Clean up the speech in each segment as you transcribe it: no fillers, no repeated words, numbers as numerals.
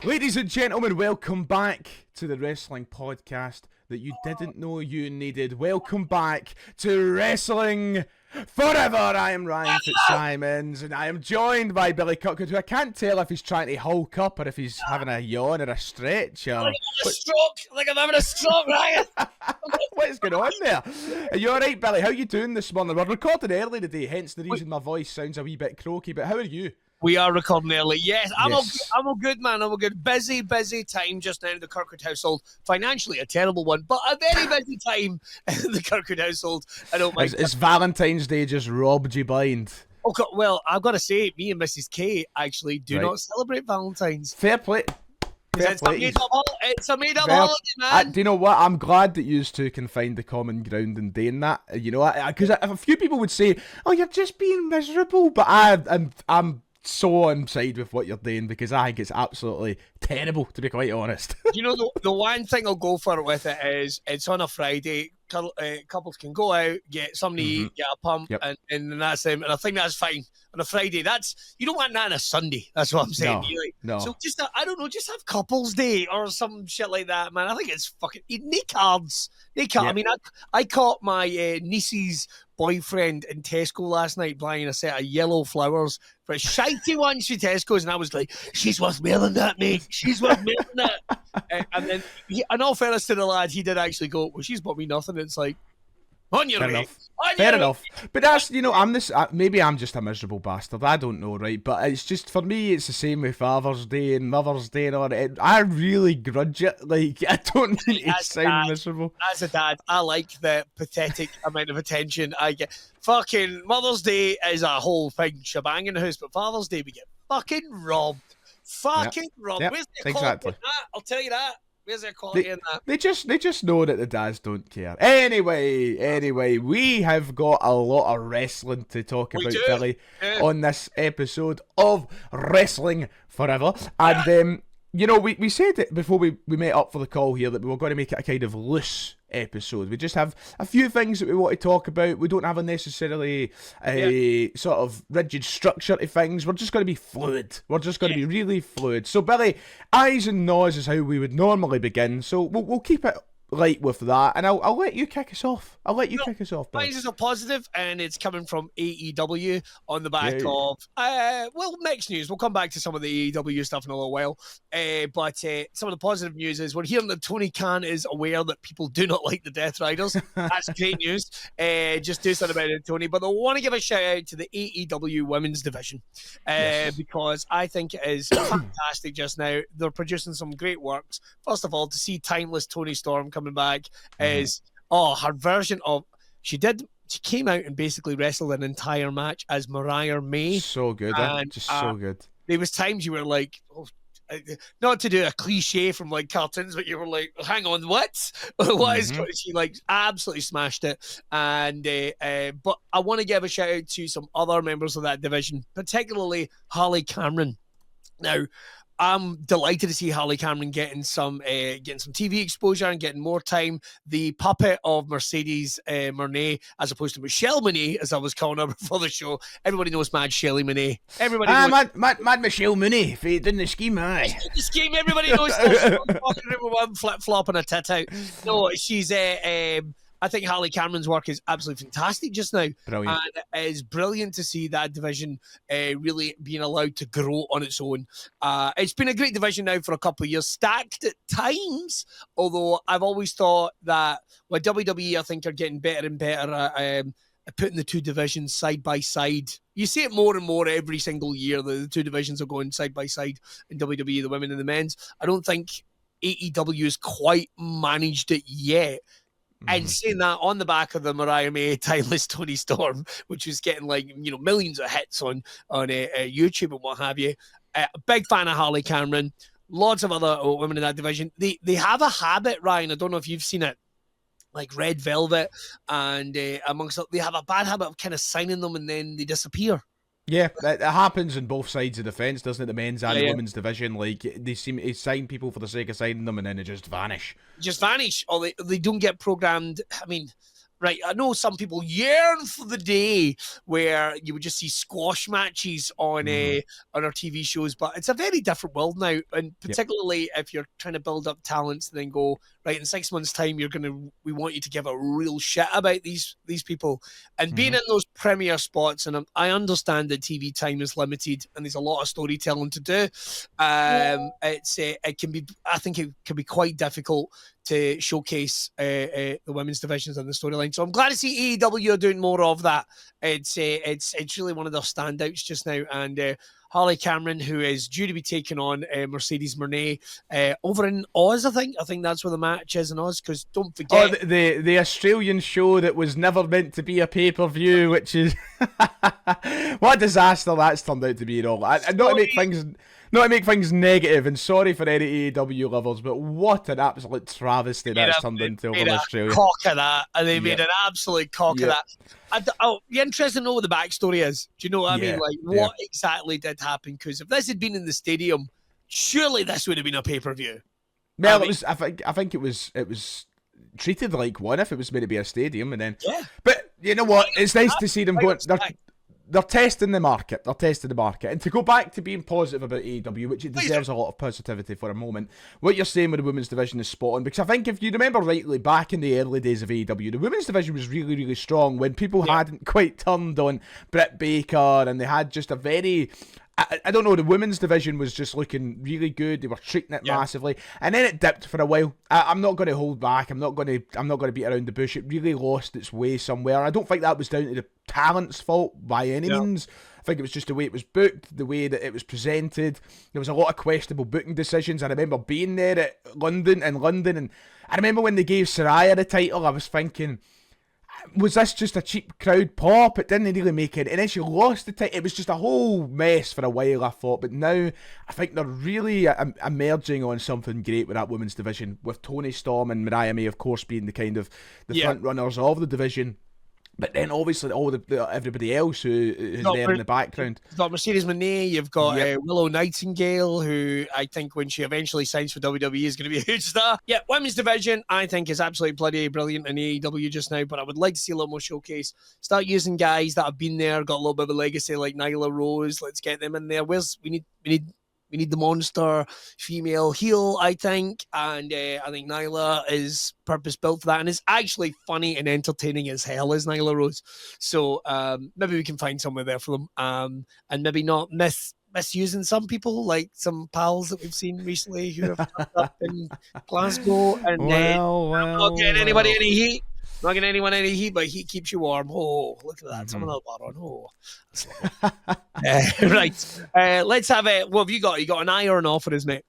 Ladies and gentlemen, welcome back to the wrestling podcast that you didn't know you needed. Welcome back to Wrestling Forever. I am Ryan Fitzsimons, and I am joined by Billy Cockwood, who I can't tell if he's trying to hulk up or if he's having a yawn or a stretch. Or... Like I'm having a stroke, Ryan. What is going on there? Are you alright, Billy? How are you doing this morning? We're recording early today, hence the reason my voice sounds a wee bit croaky, but how are you? We are recording early. Yes, I'm Yes. all good, man. I'm all good. Busy time just now in the Kirkwood household. Financially, a terrible one, but a very busy time in the Kirkwood household. I don't mind. Is Valentine's Day just robbed you blind? Oh, God, well, I've got to say, me and Mrs. K actually do not celebrate Valentine's. Fair play. It's a made-up holiday, man. Do you know what? I'm glad that you two can find the common ground in doing that. You know, because a few people would say, "Oh, you're just being miserable," but I'm so on side with what you're doing because I think it's absolutely terrible, to be quite honest. You know, the one thing I'll go for with it is it's on a Friday. Couples can go out, get something to eat, get a pump, and that's them. And I think that's fine on a Friday. You don't want that on a Sunday. That's what I'm saying. No. So just I don't know, just have couples day or some shit like that, man. I think it's fucking need cards. Yep. I mean, I caught my niece's boyfriend in Tesco last night buying a set of yellow flowers for a shitey ones for Tesco's, and I was like, she's worth more than that, mate. She's worth more than that. And then, in all fairness to the lad, he did actually go, well, she's bought me nothing. It's like, on your way. Fair enough. But that's, you know, maybe I'm just a miserable bastard. I don't know, right? But it's just, for me, it's the same with Father's Day and Mother's Day and all that. I really grudge it. Like, I don't mean to sound miserable. As a dad, I like the pathetic amount of attention I get. Fucking Mother's Day is a whole thing shebang in the house, but Father's Day, we get fucking robbed. Robbed. Yep. Where's the quality in that? I'll tell you that. Where's the quality in that? They just know that the dads don't care. Anyway, we have got a lot of wrestling to talk about, Billy, on this episode of Wrestling Forever. And you know, we said it before we met up for the call here that we were going to make it a kind of loose episode. We just have a few things that we want to talk about. We don't have a necessarily sort of rigid structure to things. We're just going to be fluid. We're just going to be really fluid. So, Billy, eyes and nose is how we would normally begin. So we'll keep it light with that, and I'll let you kick us off. Kick us off, Billy. Mine is a positive, and it's coming from AEW on the back of mixed news. We'll come back to some of the AEW stuff in a little while, but some of the positive news is we're hearing that Tony Khan is aware that people do not like the Death Riders. That's great news. Just do something about it, Tony. But I want to give a shout out to the AEW women's division because I think it is fantastic just now. They're producing some great works. First of all, to see timeless Toni Storm coming back is her version of she came out and basically wrestled an entire match as Mariah May. So good, just so good. There was times you were like, not to do a cliche from like cartoons, but you were like, hang on, what is she like? Absolutely smashed it. And but I want to give a shout out to some other members of that division, particularly Harley Cameron. Now, I'm delighted to see Harley Cameron getting some TV exposure and getting more time. The puppet of Mercedes Moné, as opposed to Michelle Moné, as I was calling her before the show. Everybody knows Mad Shelley Moné. Everybody knows. Mad Michelle Moné. If he did the scheme, aye. The scheme, everybody knows. One flip flop and a tit out. No, she's I think Harley Cameron's work is absolutely fantastic just now. Brilliant. And it is brilliant to see that division really being allowed to grow on its own. It's been a great division now for a couple of years, stacked at times, although I've always thought that WWE, I think, are getting better and better at putting the two divisions side by side. You see it more and more every single year, the two divisions are going side by side in WWE, the women and the men's. I don't think AEW has quite managed it yet. And saying that on the back of the Mariah May timeless Toni Storm, which was getting millions of hits on YouTube and what have you. A big fan of Harley Cameron. Lots of other women in that division. They have a habit, Ryan. I don't know if you've seen it, like Red Velvet, and amongst they have a bad habit of kind of signing them and then they disappear. Yeah, it happens on both sides of the fence, doesn't it? The men's and the women's division. Like, they seem to sign people for the sake of signing them and then they just vanish. Or they don't get programmed. I mean, right, I know some people yearn for the day where you would just see squash matches on our TV shows, but it's a very different world now, and particularly if you're trying to build up talents and then go, right, in 6 months' time, we want you to give a real shit about these people, and being in those premier spots, and I understand that TV time is limited and there's a lot of storytelling to do. It can be, I think it can be quite difficult to showcase the women's divisions and the storyline. So I'm glad to see AEW are doing more of that. It's really one of their standouts just now. And Harley Cameron, who is due to be taking on Mercedes Moné over in Oz, I think that's where the match is in Oz. Because don't forget, the Australian show that was never meant to be a pay-per-view, which is what a disaster that's turned out to be and all. Not to make things negative, and sorry for any AEW lovers, but what an absolute travesty that's turned into over in Australia. Cock of that, and they made an absolute cock of that. I'll be interested to know what the backstory is. Do you know what I mean? Like, what exactly did happen? Because if this had been in the stadium, surely this would have been a pay-per-view. Well, I think it was treated like one if it was meant to be a stadium, and then. Yeah. But you know what? It's nice to see them going. They're testing the market. And to go back to being positive about AEW, which it deserves a lot of positivity for a moment, what you're saying with the women's division is spot on. Because I think if you remember rightly, back in the early days of AEW, the women's division was really, really strong when people hadn't quite turned on Britt Baker, and they had just a very... I don't know, the women's division was just looking really good. They were treating it massively, and then it dipped for a while. I'm not going to hold back. I'm not going to beat around the bush. It really lost its way somewhere. I don't think that was down to the talent's fault by any means. I think it was just the way it was booked, the way that it was presented. There was a lot of questionable booking decisions. I remember being there at London, and I remember when they gave Saraya the title, I was thinking, was this just a cheap crowd pop? It didn't really make it. And then she lost the title. It was just a whole mess for a while, I thought. But now, I think they're really emerging on something great with that women's division, with Toni Storm and Mariah May, of course, being the kind of the front runners of the division. But then, obviously, everybody else who's there in the background. You've got Mercedes Moné, you've got Willow Nightingale, who I think when she eventually signs for WWE is going to be a huge star. Yeah, women's division, I think, is absolutely bloody brilliant in AEW just now, but I would like to see a little more showcase. Start using guys that have been there, got a little bit of a legacy, like Nyla Rose. Let's get them in there. We need the monster female heel, I think. And I think Nyla is purpose-built for that. And it's actually funny and entertaining as hell as Nyla Rose. So maybe we can find somewhere there for them. And maybe not misusing some people, like some pals that we've seen recently who have turned up in Glasgow. And not getting anybody any heat. Not getting anyone any heat, but heat keeps you warm. Oh, look at that. Someone else on. Oh, that's right. Let's have it. What have you got? You got an eye or an eye for us, mate?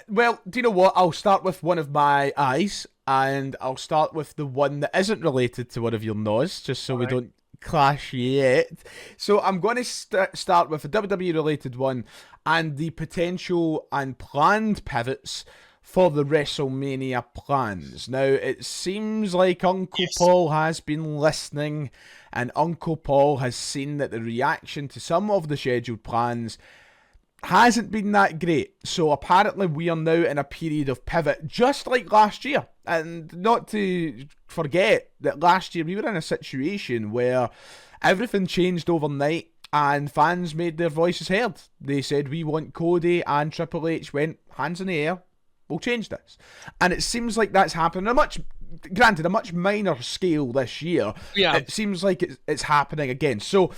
Well, do you know what? I'll start with one of my eyes, and I'll start with the one that isn't related to one of your no's, just so we don't clash yet. So I'm going to start with a WWE-related one, and the potential and planned pivots for the WrestleMania plans. Now, it seems like Uncle Paul has been listening, and Uncle Paul has seen that the reaction to some of the scheduled plans hasn't been that great. So apparently we are now in a period of pivot, just like last year. And not to forget that last year we were in a situation where everything changed overnight, and fans made their voices heard. They said, we want Cody, and Triple H went, hands in the air, we'll change this. And it seems like that's happening a much minor scale this year. Yeah. It seems like it's happening again. So,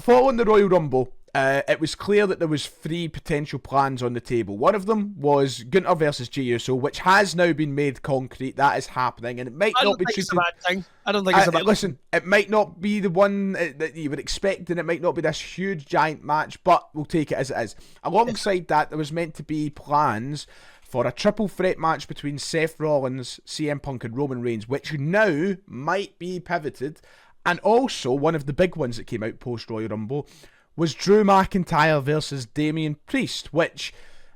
following the Royal Rumble, it was clear that there was 3 potential plans on the table. One of them was Gunther versus Jey Uso, which has now been made concrete. That is happening, and it might not be treated... I don't think it's a bad thing. Listen, it might not be the one that you would expect, and it might not be this huge, giant match, but we'll take it as it is. Alongside that, there was meant to be plans for a triple threat match between Seth Rollins, CM Punk, and Roman Reigns, which now might be pivoted. And also, one of the big ones that came out post-Royal Rumble was Drew McIntyre versus Damian Priest, which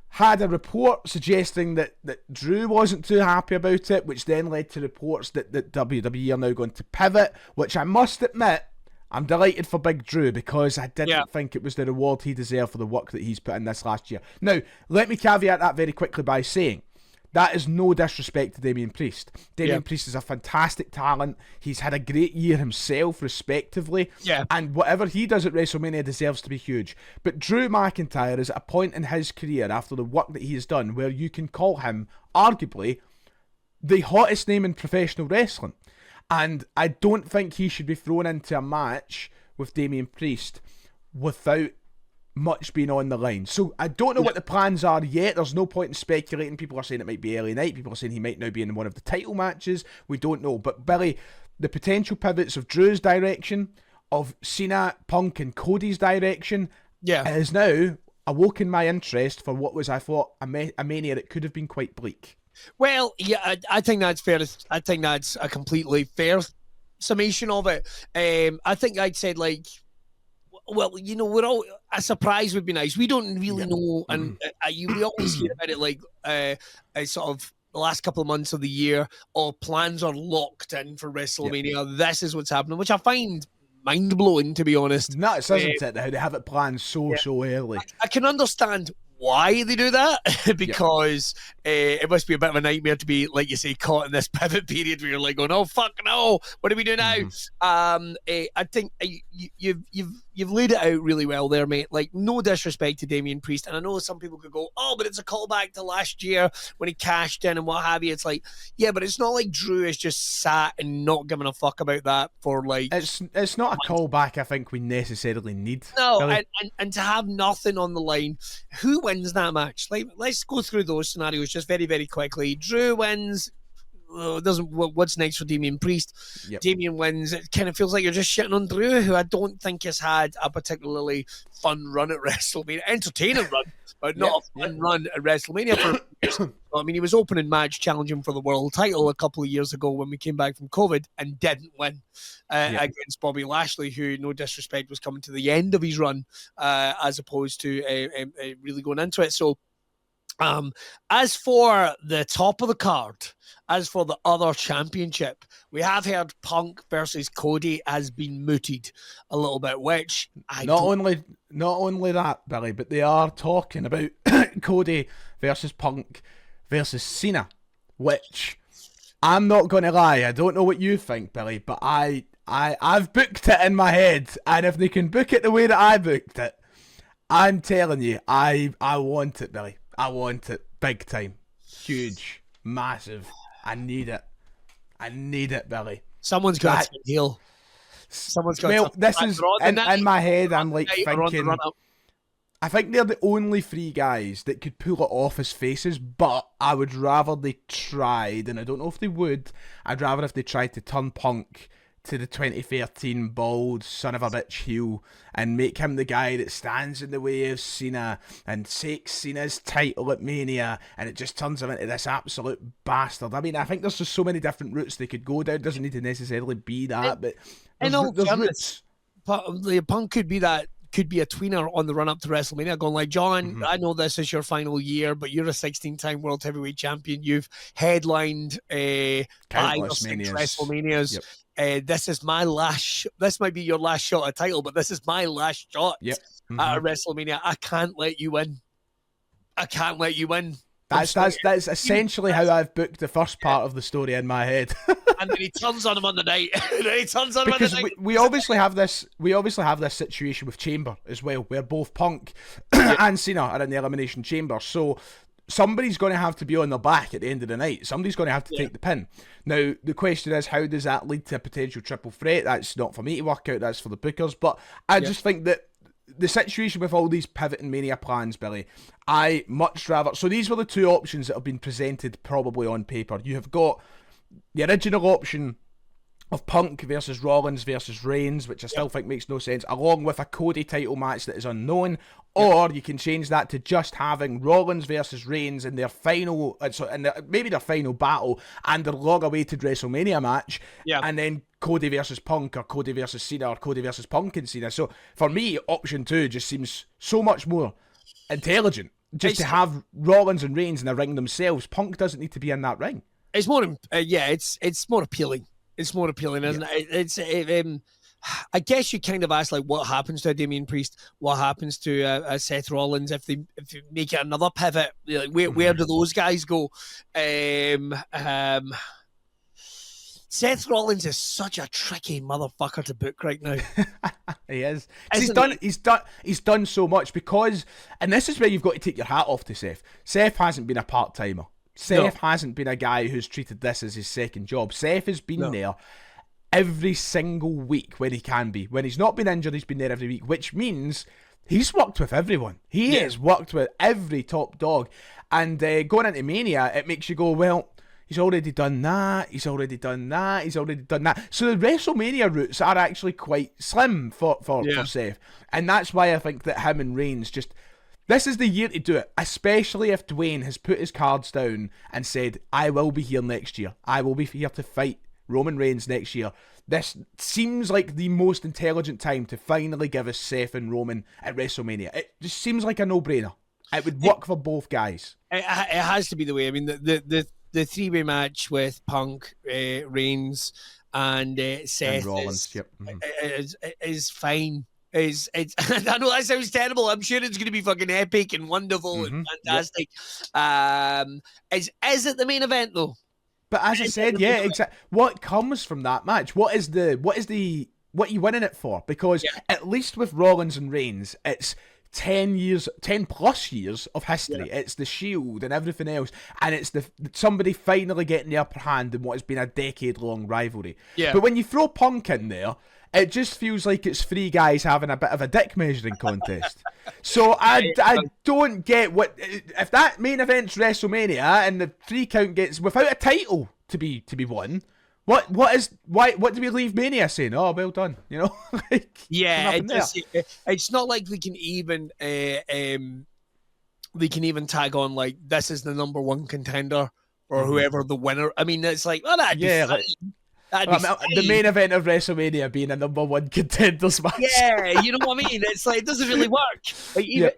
had a report suggesting that Drew wasn't too happy about it, which then led to reports that WWE are now going to pivot, which I must admit, I'm delighted for Big Drew, because I didn't think it was the reward he deserved for the work that he's put in this last year. Now, let me caveat that very quickly by saying, that is no disrespect to Damian Priest. Damian Priest is a fantastic talent. He's had a great year himself, respectively. Yeah. And whatever he does at WrestleMania deserves to be huge. But Drew McIntyre is at a point in his career, after the work that he has done, where you can call him, arguably, the hottest name in professional wrestling. And I don't think he should be thrown into a match with Damian Priest without much being on the line. So I don't know what the plans are yet. There's no point in speculating. People are saying it might be early night. People are saying he might now be in one of the title matches. We don't know. But Billy, the potential pivots of Drew's direction, of Cena, Punk and Cody's direction, has now awoken my interest for what was, I thought, a mania that could have been quite bleak. Well, yeah, I think that's fair. I think that's a completely fair summation of it. I think I'd said, like, well, we're all, a surprise would be nice. We don't really know, and we always hear about it like sort of the last couple of months of the year, plans are locked in for WrestleMania. This is what's happening, which I find mind-blowing, to be honest. No, it isn't it? How they have it planned so early. I can understand why they do that, because it must be a bit of a nightmare to be, like you say, caught in this pivot period where you're like going, oh fuck no, what do we do now? I think you've laid it out really well there, mate. Like, no disrespect to Damian Priest, and I know some people could go, oh, but it's a callback to last year when he cashed in and what have you. It's like, yeah, but it's not like Drew is just sat and not giving a fuck about that for like. It's not a callback I think we necessarily need. No, really. and to have nothing on the line, who wins that match? Like, let's go through those scenarios just very, very quickly. Drew wins. What's next for Damian Priest? Damian wins. It kind of feels like you're just shitting on Drew, who I don't think has had a particularly fun run at WrestleMania. Entertaining run, but not a fun run at WrestleMania for years. I mean, he was opening match challenging for the world title a couple of years ago when we came back from COVID and didn't win against Bobby Lashley, who, no disrespect, was coming to the end of his run as opposed to really going into it. So, as for the top of the card, as for the other championship, we have heard Punk versus Cody has been mooted a little bit, which not only that, Billy, but they are talking about Cody versus Punk versus Cena, which I'm not going to lie, I don't know what you think, Billy, but I've booked it in my head, and if they can book it the way that I booked it, I'm telling you, I want it, Billy. I want it big time. Huge. Massive. I need it, Billy. Someone's got to heal. Someone's got well, to this is in my head, I'm like thinking, I think they're the only three guys that could pull it off as faces, but I would rather they tried, and I don't know if they would, I'd rather if they tried to turn Punk to the 2013 bald son of a bitch heel and make him the guy that stands in the way of Cena and takes Cena's title at Mania, and it just turns him into this absolute bastard. I mean, I think there's just so many different routes they could go down. It doesn't need to necessarily be that, but there's routes. Punk could be that. Could be a tweener on the run up to WrestleMania, going like, John, I know this is your final year, but you're a 16-time world heavyweight champion. You've headlined 5 or 6 WrestleManias. This is my last. This might be your last shot at title, but this is my last shot at a WrestleMania. I can't let you win. That's essentially how I've booked the first part of the story in my head. And then he turns on him on the night. Because we obviously have this. We obviously have this situation with Chamber as well, where both Punk and Cena are in the Elimination Chamber. So somebody's going to have to be on their back at the end of the night. Somebody's going to have to take the pin. Now the question is, how does that lead to a potential triple threat? That's not for me to work out. That's for the bookers. But I just think that the situation with all these Pivot and Mania plans, Billy, I much rather. So these were the two options that have been presented probably on paper. You have got the original option of Punk versus Rollins versus Reigns, which I still think makes no sense, along with a Cody title match that is unknown. Or you can change that to just having Rollins versus Reigns in their final, maybe their final battle, and their long-awaited WrestleMania match, and then Cody versus Punk, or Cody versus Cena, or Cody versus Punk and Cena. So for me, option 2 just seems so much more intelligent. Just to have Rollins and Reigns in the ring themselves. Punk doesn't need to be in that ring. It's more, it's more appealing. It's more appealing, isn't it? I guess you kind of ask, like, what happens to a Damian Priest? What happens to a Seth Rollins if they make it another pivot? Like, where do those guys go? Seth Rollins is such a tricky motherfucker to book right now. He is. He's done so much because, and this is where you've got to take your hat off to Seth. Seth hasn't been a part-timer. Seth hasn't been a guy who's treated this as his second job. Seth has been there every single week when he can be. When he's not been injured, he's been there every week, which means he's worked with everyone. He has worked with every top dog. And going into Mania, it makes you go, well, he's already done that, he's already done that, he's already done that. So the WrestleMania routes are actually quite slim for Seth. And that's why I think that him and Reigns just... This is the year to do it, especially if Dwayne has put his cards down and said, I will be here next year. I will be here to fight Roman Reigns next year. This seems like the most intelligent time to finally give us Seth and Roman at WrestleMania. It just seems like a no-brainer. It would work for both guys. It has to be the way. I mean, the three-way match with Punk, Reigns, and Seth and Rollins, is fine. I know that sounds terrible. I'm sure it's going to be fucking epic and wonderful and fantastic. Is it the main event though? But as I said, exactly. What comes from that match? What are you winning it for? Because at least with Rollins and Reigns, it's 10 plus years of history. It's the Shield and everything else, and it's somebody finally getting the upper hand in what has been a decade-long rivalry. But when you throw Punk in there, it just feels like it's three guys having a bit of a dick measuring contest. So I don't get what if that main event's WrestleMania and the 3 count gets without a title to be won. What do we leave Mania saying? Oh, well done, you know? It's not like we can even tag on like this is the number 1 contender or whoever the winner. I mean, it's like the main event of WrestleMania being a number 1 contenders match. Yeah, you know what I mean? It's like, it doesn't really work. Like, even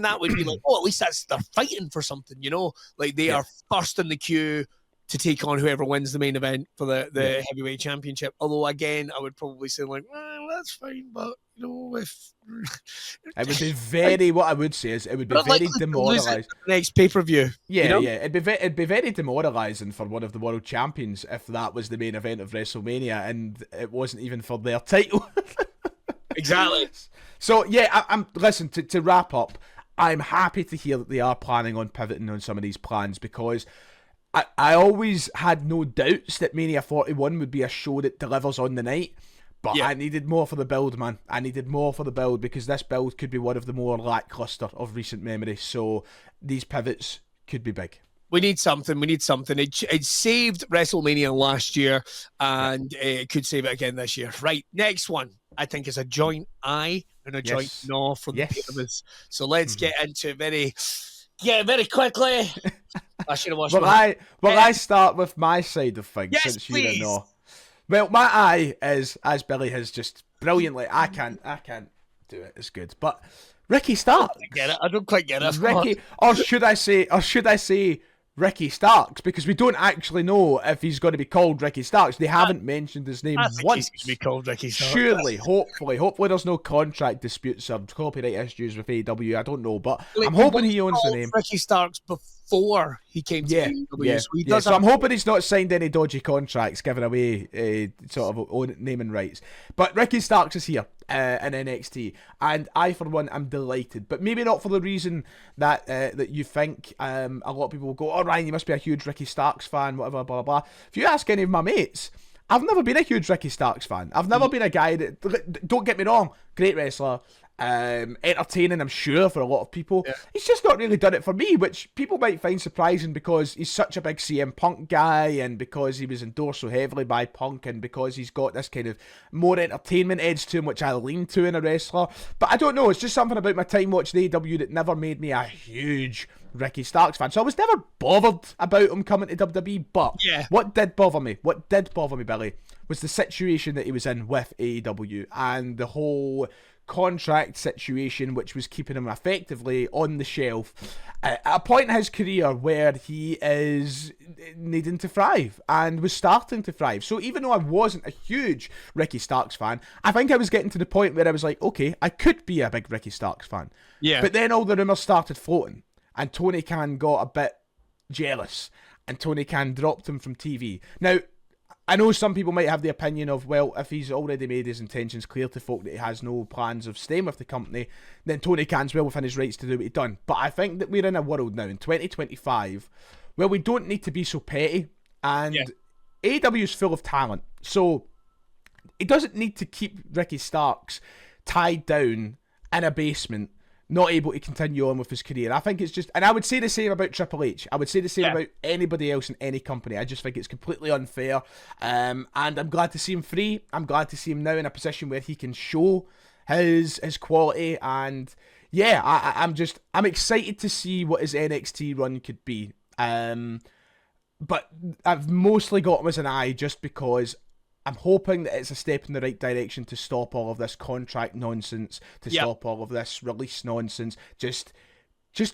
that would be like, oh, at least they're fighting for something, you know? Like, they are first in the queue to take on whoever wins the main event for the heavyweight championship. Although, again, I would probably say, like, well, that's fine, but, you know, if... It would be very, what I would say is, it would be very demoralising. Next pay-per-view. Yeah, you know? It'd be very demoralising for one of the world champions if that was the main event of WrestleMania and it wasn't even for their title. Exactly. So, listen, to wrap up, I'm happy to hear that they are planning on pivoting on some of these plans because I always had no doubts that Mania 41 would be a show that delivers on the night. But I needed more for the build, man. I needed more for the build because this build could be one of the more lackluster of recent memory. So these pivots could be big. We need something. It saved WrestleMania last year and it could save it again this year. Right, next one. I think is a joint eye and a joint no for the pair of us. So let's get into it very quickly. I should have watched I start with my side of things since you don't know. Well, my eye is, as Billy has just brilliantly, I can't do it as good, but Ricky Starks. I don't quite get it. Ricky, or should I say Ricky Starks, because we don't actually know if he's going to be called Ricky Starks. They haven't mentioned his name once. He's going to be called Ricky Starks. Surely, hopefully there's no contract disputes or copyright issues with AEW. I don't know, but I'm hoping he owns the name. Ricky Starks before he came to AEW. So I'm hoping he's not signed any dodgy contracts giving away sort of own naming rights. But Ricky Starks is here in NXT, and I, for one, am delighted. But maybe not for the reason that that you think. A lot of people will go, "Oh, Ryan, you must be a huge Ricky Starks fan," whatever, blah, blah, blah. If you ask any of my mates, I've never been a huge Ricky Starks fan. I've never been a guy that, don't get me wrong, great wrestler, entertaining, I'm sure, for a lot of people. He's just not really done it for me, which people might find surprising because he's such a big CM Punk guy and because he was endorsed so heavily by Punk and because he's got this kind of more entertainment edge to him, which I lean to in a wrestler. But I don't know, it's just something about my time watching AEW that never made me a huge Ricky Starks fan. So I was never bothered about him coming to WWE, but what did bother me, Billy, was the situation that he was in with AEW and the whole contract situation which was keeping him effectively on the shelf at a point in his career where he is needing to thrive and was starting to thrive. So even though I wasn't a huge Ricky Starks fan, I think I was getting to the point where I was like, okay, I could be a big Ricky Starks fan. Yeah. But then all the rumours started floating and Tony Khan got a bit jealous and Tony Khan dropped him from TV. Now, I know some people might have the opinion of, well, if he's already made his intentions clear to folk that he has no plans of staying with the company, then Tony Khan's well within his rights to do what he's done. But I think that we're in a world now, in 2025, where we don't need to be so petty, and AEW is full of talent. So it doesn't need to keep Ricky Starks tied down in a basement, not able to continue on with his career. I think it's just, and I would say the same about Triple H. I would say the same about anybody else in any company. I just think it's completely unfair. And I'm glad to see him free. I'm glad to see him now in a position where he can show his quality. And yeah, I'm excited to see what his NXT run could be. But I've mostly got him as an eye just because I'm hoping that it's a step in the right direction to stop all of this contract nonsense, to stop all of this release nonsense. Just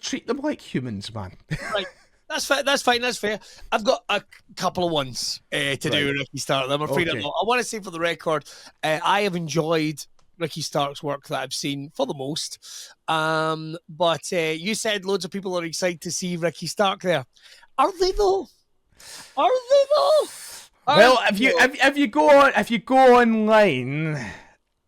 treat them like humans, man. Right. That's fair. That's fine. That's fair. I've got a couple of ones to do with Ricky Starks. I'm afraid I'm not. I want to say for the record, I have enjoyed Ricky Starks' work that I've seen for the most. But you said loads of people are excited to see Ricky Stark there. Are they though? Well, if you go online,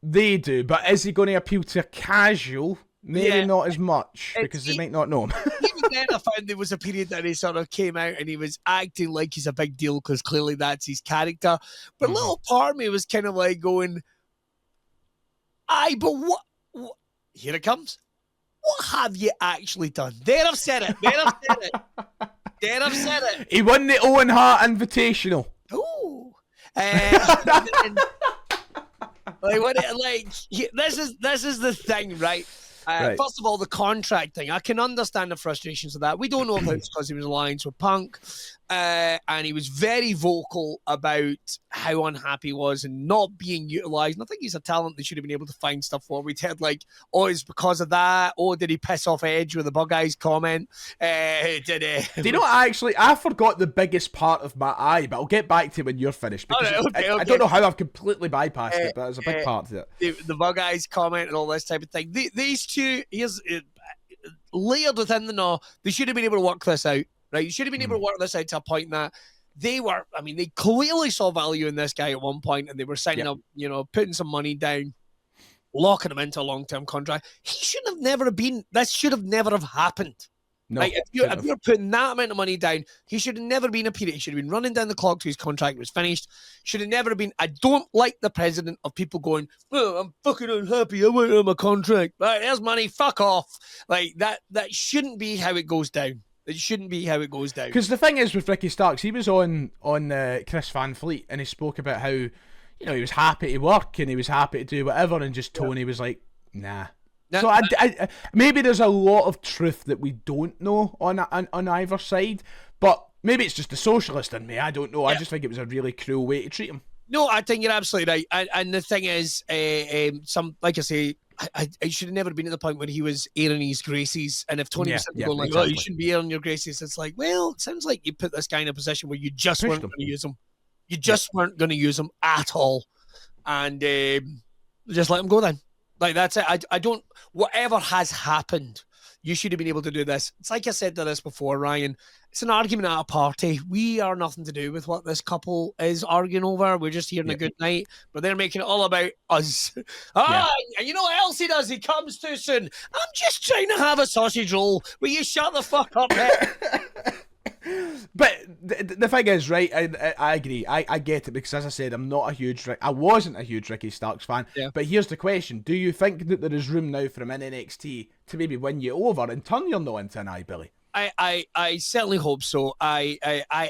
they do. But is he going to appeal to a casual? Maybe not as much because they might not know him. Even then, I found there was a period that he sort of came out and he was acting like he's a big deal because clearly that's his character. But a little part of me was kind of like going, but what? Here it comes. What have you actually done? There, I've said it. He won the Owen Hart Invitational. Ooh. This is the thing, right? First of all, the contract thing. I can understand the frustrations of that. We don't know if it's because he was alliance with Punk, and he was very vocal about how unhappy he was and not being utilised. And I think he's a talent they should have been able to find stuff for. We'd heard like, it's because of that. Did he piss off Edge with the Bug Eyes comment? Do you know what? I forgot the biggest part of my eye, but I'll get back to it when you're finished. Because I don't know how I've completely bypassed it, but there's a big part to it. The Bug Eyes comment and all this type of thing. These two, here's layered within the know, they should have been able to work this out. Right, you should have been able to work this out to a point that they clearly saw value in this guy at one point and they were signing up, putting some money down, locking him into a long-term contract. This should have never have happened. No, like, if you're putting that amount of money down, he should have never been a period. He should have been running down the clock till his contract was finished. Should have never been. I don't like the president of people going, I'm fucking unhappy. I want my contract. Right, there's money. Fuck off. Like that shouldn't be how it goes down. It shouldn't be how it goes down. Because the thing is with Ricky Starks, he was on Chris Van Fleet and he spoke about how, he was happy to work and he was happy to do whatever, and just Tony was like, nah. So I maybe there's a lot of truth that we don't know on either side, but maybe it's just the socialist in me. I don't know. I just think it was a really cruel way to treat him. No, I think you're absolutely right. And the thing is, like I say, I should have never been at the point where he was airing his graces. And if Tony was going like, exactly. You shouldn't be airing your graces, it's like, well, it sounds like you put this guy in a position where you just weren't going to use him. You just weren't going to use him at all. And just let him go then. Like, that's it. I don't, whatever has happened, you should have been able to do this. It's like I said to this before, Ryan. It's an argument at a party. We are nothing to do with what this couple is arguing over. We're just here on a good night, but they're making it all about us. And you know what else he does? He comes too soon. I'm just trying to have a sausage roll. Will you shut the fuck up, man? But the thing is, right, I agree. I get it because, as I said, I wasn't a huge Ricky Starks fan. Yeah. But here's the question. Do you think that there is room now for him in NXT to maybe win you over and turn your no into an eye, Billy? I certainly hope so. I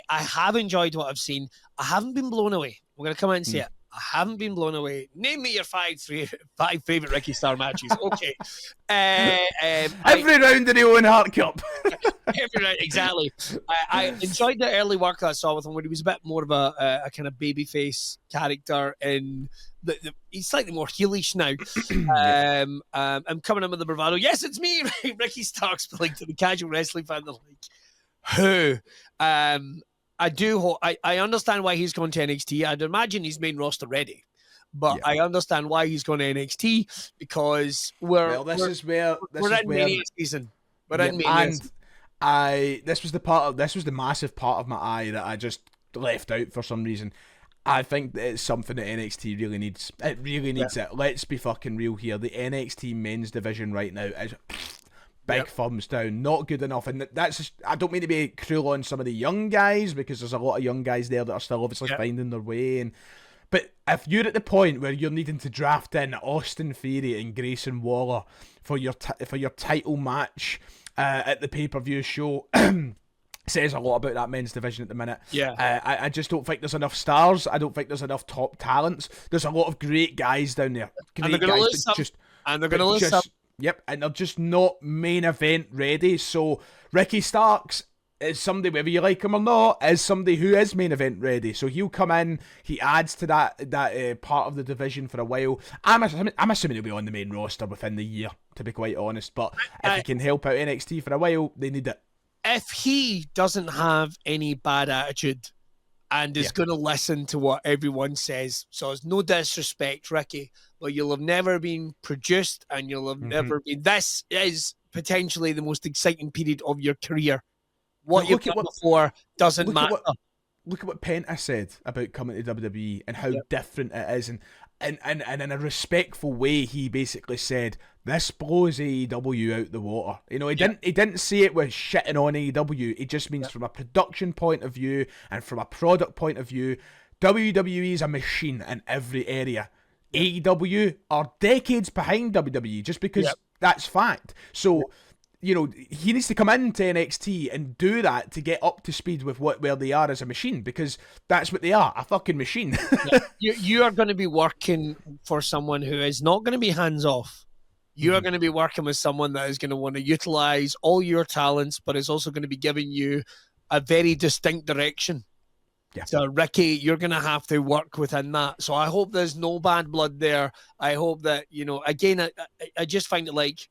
have enjoyed what I've seen. I haven't been blown away. We're going to come out and say it. I haven't been blown away. Name me your five favorite Ricky Star matches. Okay. Every round in the Owen Hart Cup. Every round, exactly. I enjoyed the early work that I saw with him when he was a bit more of a kind of babyface character, and he's slightly more heelish now. I'm coming in with the bravado. Yes, it's me, Ricky Starks, but like to the casual wrestling fan, they're like, who? I understand why he's gone to NXT. I'd imagine he's main roster ready, but I understand why he's going to NXT because we're in Mania season. We're in Mania season. This was the massive part of my eye that I just left out for some reason. I think that it's something that NXT really needs. It really needs it. Let's be fucking real here. The NXT men's division right now is big thumbs down, not good enough. And that's just, I don't mean to be cruel on some of the young guys, because there's a lot of young guys there that are still obviously finding their way. But if you're at the point where you're needing to draft in Austin Theory and Grayson Waller for your title match at the pay-per-view show, says a lot about that men's division at the minute. I just don't think there's enough stars. I don't think there's enough top talents. There's a lot of great guys down there. And they're going to lose some. Yep, and they're just not main event ready. So Ricky Starks is somebody, whether you like him or not, is somebody who is main event ready. So he'll come in, he adds to that part of the division for a while. I'm assuming he'll be on the main roster within the year, to be quite honest. But if he can help out NXT for a while, they need it. If he doesn't have any bad attitude and is going to listen to what everyone says, so it's no disrespect, Ricky, but you'll have never been produced and you'll have never been. This is potentially the most exciting period of your career. What you've done before doesn't matter. Look at what Penta said about coming to WWE and how different it is, and in a respectful way, he basically said this blows AEW out the water. You know, he didn't say it with shitting on AEW. It just means from a production point of view and from a product point of view, WWE is a machine in every area. AEW are decades behind WWE just because that's fact. So. You know, he needs to come into NXT and do that to get up to speed with where they are as a machine, because that's what they are, a fucking machine. You are going to be working for someone who is not going to be hands off. You are going to be working with someone that is going to want to utilize all your talents, but is also going to be giving you a very distinct direction. Yeah. So, Ricky, you're going to have to work within that. So I hope there's no bad blood there. I hope that, you know, again, I just find it like,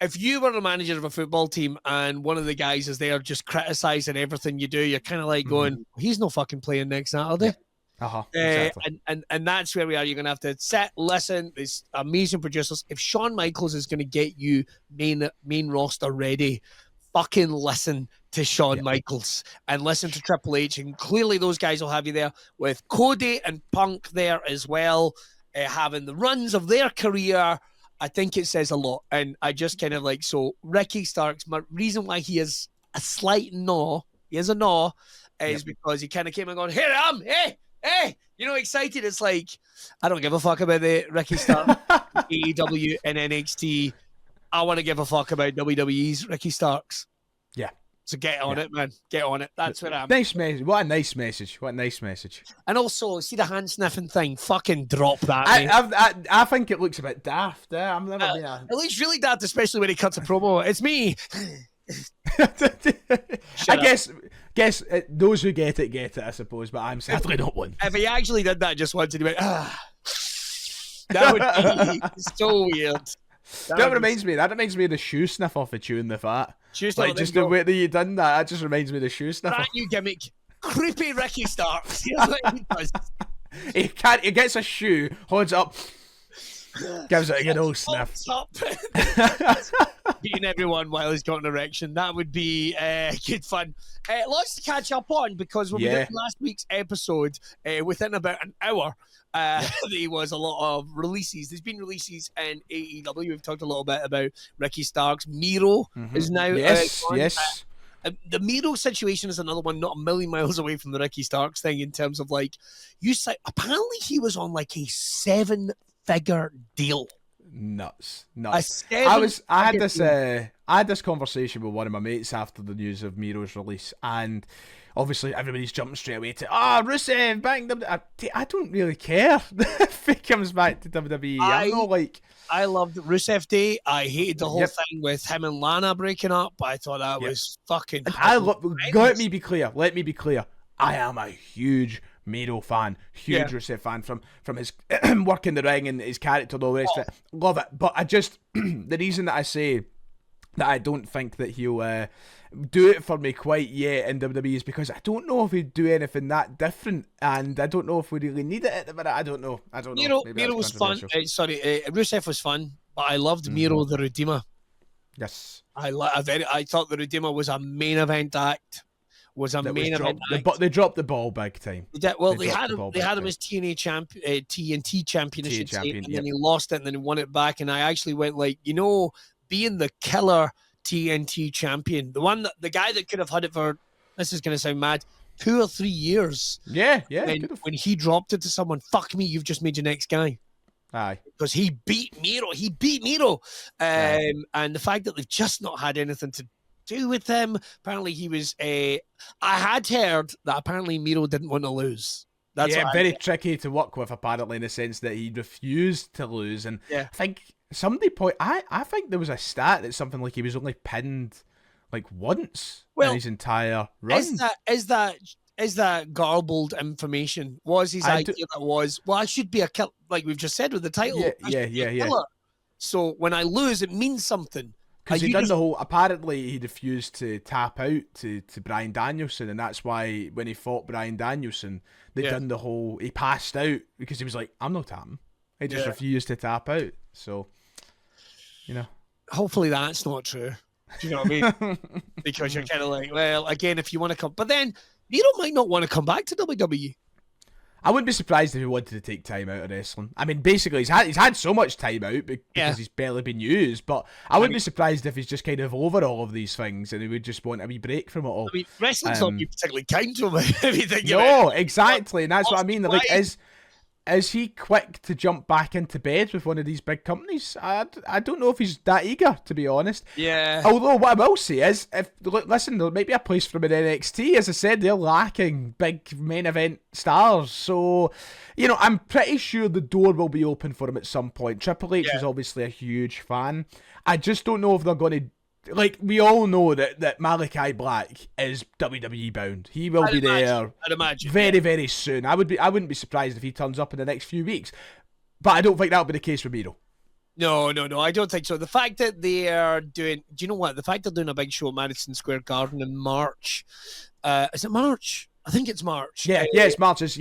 if you were the manager of a football team and one of the guys is there just criticizing everything you do, you're kind of like going, he's no fucking playing next Saturday. Exactly. And that's where we are. You're going to have to sit, listen. There's amazing producers. If Shawn Michaels is going to get you main roster ready, fucking listen to Shawn Michaels and listen to Triple H. And clearly those guys will have you there with Cody and Punk there as well, having the runs of their career. I think it says a lot, and I just kind of like, so Ricky Starks, my reason why he is a slight gnaw, is because he kind of came and gone, here I am, hey, you know, excited. It's like, I don't give a fuck about the Ricky Starks, AEW and NXT. I want to give a fuck about WWE's Ricky Starks. Yeah. So get on it, man. Get on it. That's what I'm. Nice message. What a nice message. What a nice message. And also, see the hand sniffing thing. Fucking drop that. I think it looks a bit daft. I'm never been It looks really daft, especially when he cuts a promo. It's me. I guess those who get it, I suppose. But I'm sadly not one. If he actually did that just once, he'd be like, that would be so weird. That reminds me of the shoe sniff off of Chewing the Fat. Like, just the way that you done that just reminds me of the shoe sniff. Brand new gimmick. Creepy Ricky Starks. Here's what he does. He gets a shoe, holds it up, gives it a good old sniff. Beating everyone while he's got an erection. That would be good fun. Lots to catch up on, because when we did last week's episode, within about an hour, there was a lot of releases. There's been releases in AEW. We've talked a little bit about Ricky Starks. Miro is now yes. The Miro situation is another one, not a million miles away from the Ricky Starks thing, in terms of like, you say apparently he was on like a 7-figure deal. Nuts. I had this conversation with one of my mates after the news of Miro's release, and obviously everybody's jumping straight away to Rusev bang. I don't really care if he comes back to WWE. I'm not like. I loved Rusev Day. I hated the whole thing with him and Lana breaking up. I thought that was fucking. Let me be clear. I am a huge Miro fan, huge Rusev fan from his work in the ring and his character and all the rest of it. Love it. But I just the reason that I say that I don't think that he'll do it for me quite yet in WWE is because I don't know if he'd do anything that different, and I don't know if we really need it at the minute. I don't know. Miro was fun. Rusev was fun, but I loved Miro the Redeemer. Yes, I thought the Redeemer was a main event act. But they dropped the ball big time. They had him as TNT champion, and then he lost it, and then he won it back. And I actually went like, being the killer TNT champion, the guy that could have had it for, this is going to sound mad, 2 or 3 years. Yeah. When he dropped it to someone, fuck me, you've just made your next guy. Aye. Because he beat Miro. And the fact that they've just not had anything to do with him. Apparently he was I had heard that apparently Miro didn't want to lose. That's very tricky to work with, apparently, in the sense that he refused to lose. And I think somebody I think there was a stat that something like he was only pinned like once in his entire run. Is that garbled information? Was his idea that was, I should be a killer, like we've just said with the title. Yeah. So when I lose, it means something. Because he done the whole. Apparently, he refused to tap out to Bryan Danielson, and that's why when he fought Bryan Danielson, they done the whole. He passed out because he was like, "I'm not tapping." He just refused to tap out. So, hopefully that's not true. Do you know what I mean? Because you're kind of like, well, again, if you want to come, but then Miro might not want to come back to WWE. I wouldn't be surprised if he wanted to take time out of wrestling. I mean, basically, he's had so much time out because he's barely been used. But I wouldn't be surprised if he's just kind of over all of these things and he would just want a wee break from it all. I mean, wrestling's not particularly kind to him. If you think exactly, and that's what I mean. Like, is he quick to jump back into bed with one of these big companies? I don't know if he's that eager, to be honest. Yeah. Although what I will say is, listen, there might be a place for him in NXT. As I said, they're lacking big main event stars. So, I'm pretty sure the door will be open for him at some point. Triple H is obviously a huge fan. I just don't know if they're going to. Like, we all know that Malachi Black is WWE bound. He will be there. I'd imagine. Very, very soon. I wouldn't be surprised if he turns up in the next few weeks. But I don't think that'll be the case for Miro. No, I don't think so. The fact that they are doing, do you know what? The fact they're doing a big show at Madison Square Garden in March. Is it March? I think it's March. Yeah, it's March. It's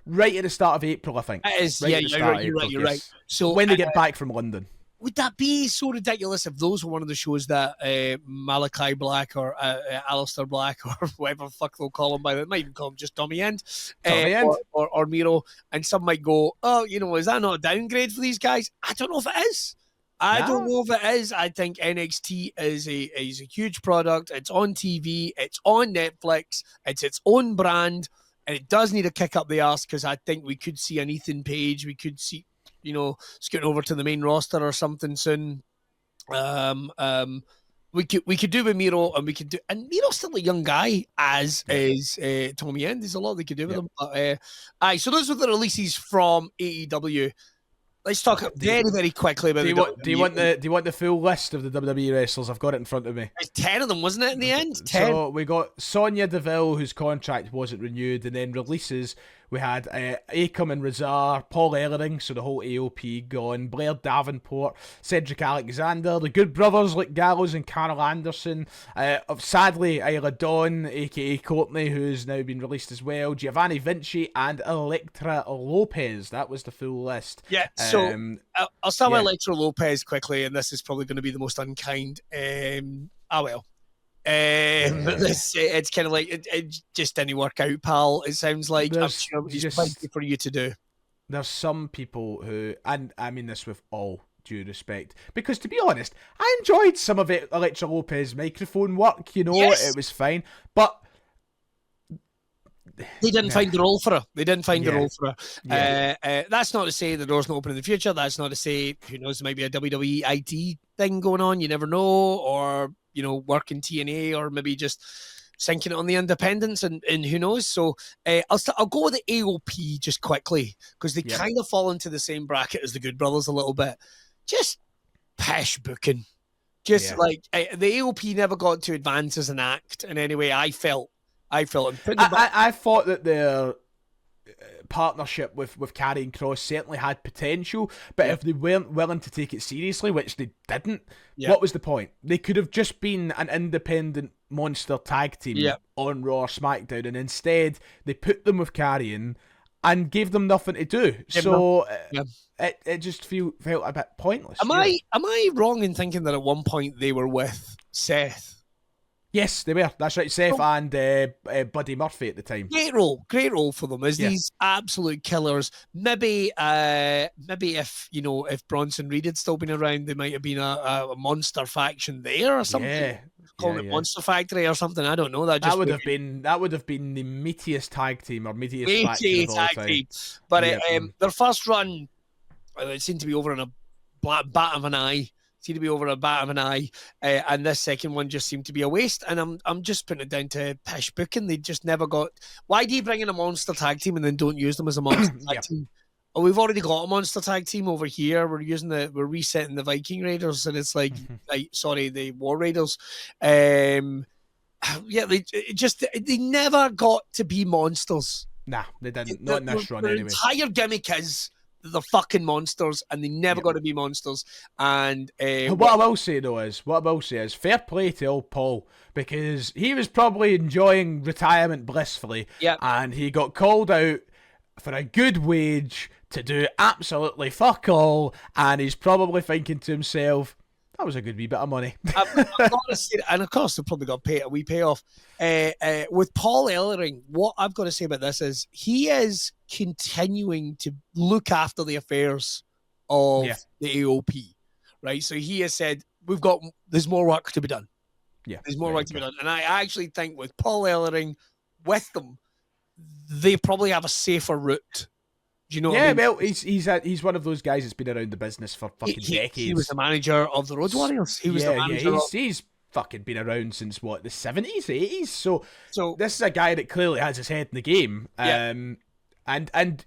right at the start of April, I think. It is. Right You're right. So when they get back from London. Would that be so ridiculous if those were one of the shows that Malachi Black or Alistair Black or whatever the fuck they'll call him by the might even call him just Tommy End, or Miro, and some might go, is that not a downgrade for these guys? I don't know if it is. I don't know if it is. I think NXT is a huge product. It's on TV. It's on Netflix. It's its own brand, and it does need a kick up the arse because I think we could see an Ethan Page. We could see. Scooting over to the main roster or something soon. We could do with Miro, and Miro's still a young guy, as is Tommy End. There's a lot they could do with him. But, so those are the releases from AEW. Let's talk very, very quickly about. Do you want the full list of the WWE wrestlers? I've got it in front of me. It's 10 of them, wasn't it? In the end, 10. So we got Sonya Deville, whose contract wasn't renewed, and then releases. We had Akam and Razar, Paul Ellering, so the whole AOP gone, Blair Davenport, Cedric Alexander, the Good Brothers like Gallows and Carl Anderson, sadly Isla Dawn, aka Courtney, who's now been released as well, Giovanni Vinci, and Elektra Lopez. That was the full list. Yeah, so I'll start with Elektra Lopez quickly, and this is probably going to be the most unkind. It's kind of like it just didn't work out, pal. It sounds like I'm sure there's plenty for you to do. There's some people who, and I mean this with all due respect, because to be honest, I enjoyed some of it. Elektra Lopez microphone work, it was fine, but they didn't find the role for her. That's not to say the door's not open in the future. That's not to say, who knows, there might be a WWE IT thing going on. You never know, or work in TNA, or maybe just sinking it on the independents, and who knows. So I'll go with the AOP just quickly, because they kind of fall into the same bracket as the Good Brothers a little bit. Just pish booking. Just like the AOP never got to advance as an act in any way. I felt. I thought that their partnership with Karrion Kross certainly had potential, but if they weren't willing to take it seriously, which they didn't, what was the point? They could have just been an independent monster tag team on Raw or SmackDown, and instead they put them with Karrion and gave them nothing to do. It just felt a bit pointless. Am I wrong in thinking that at one point they were with Seth? Yes, they were. That's right. Seth and Buddy Murphy at the time. Great role for them as these absolute killers. Maybe if Bronson Reed had still been around, they might have been a monster faction there or something. Calling it Monster Factory or something. I don't know. That would have been the meatiest tag team or meatiest faction of all time. But their first run, it seemed to be over in a bat of an eye. And this second one just seemed to be a waste. And I'm just putting it down to pish booking. They just never got. Why do you bring in a monster tag team and then don't use them as a monster tag team? Oh, we've already got a monster tag team over here. We're resetting the Viking Raiders, and it's like, the War Raiders. They never got to be monsters. Nah, they didn't. Not in this run anyway. Their entire gimmick is the fucking monsters, and they never got to be monsters. And what I will say is fair play to old Paul, because he was probably enjoying retirement blissfully, and he got called out for a good wage to do absolutely fuck all, and he's probably thinking to himself, that was a good wee bit of money. And of course, they probably got a wee payoff. With Paul Ellering, what I've got to say about this is he is continuing to look after the affairs of the AOP, right? So he has said, there's more work to be done. Yeah, there's more work to be done. And I actually think with Paul Ellering with them, they probably have a safer route. Do you know what I mean? Well, he's one of those guys that's been around the business for fucking decades. He was the manager of the Road Warriors. He's fucking been around since the 70s, 80s. So this is a guy that clearly has his head in the game. And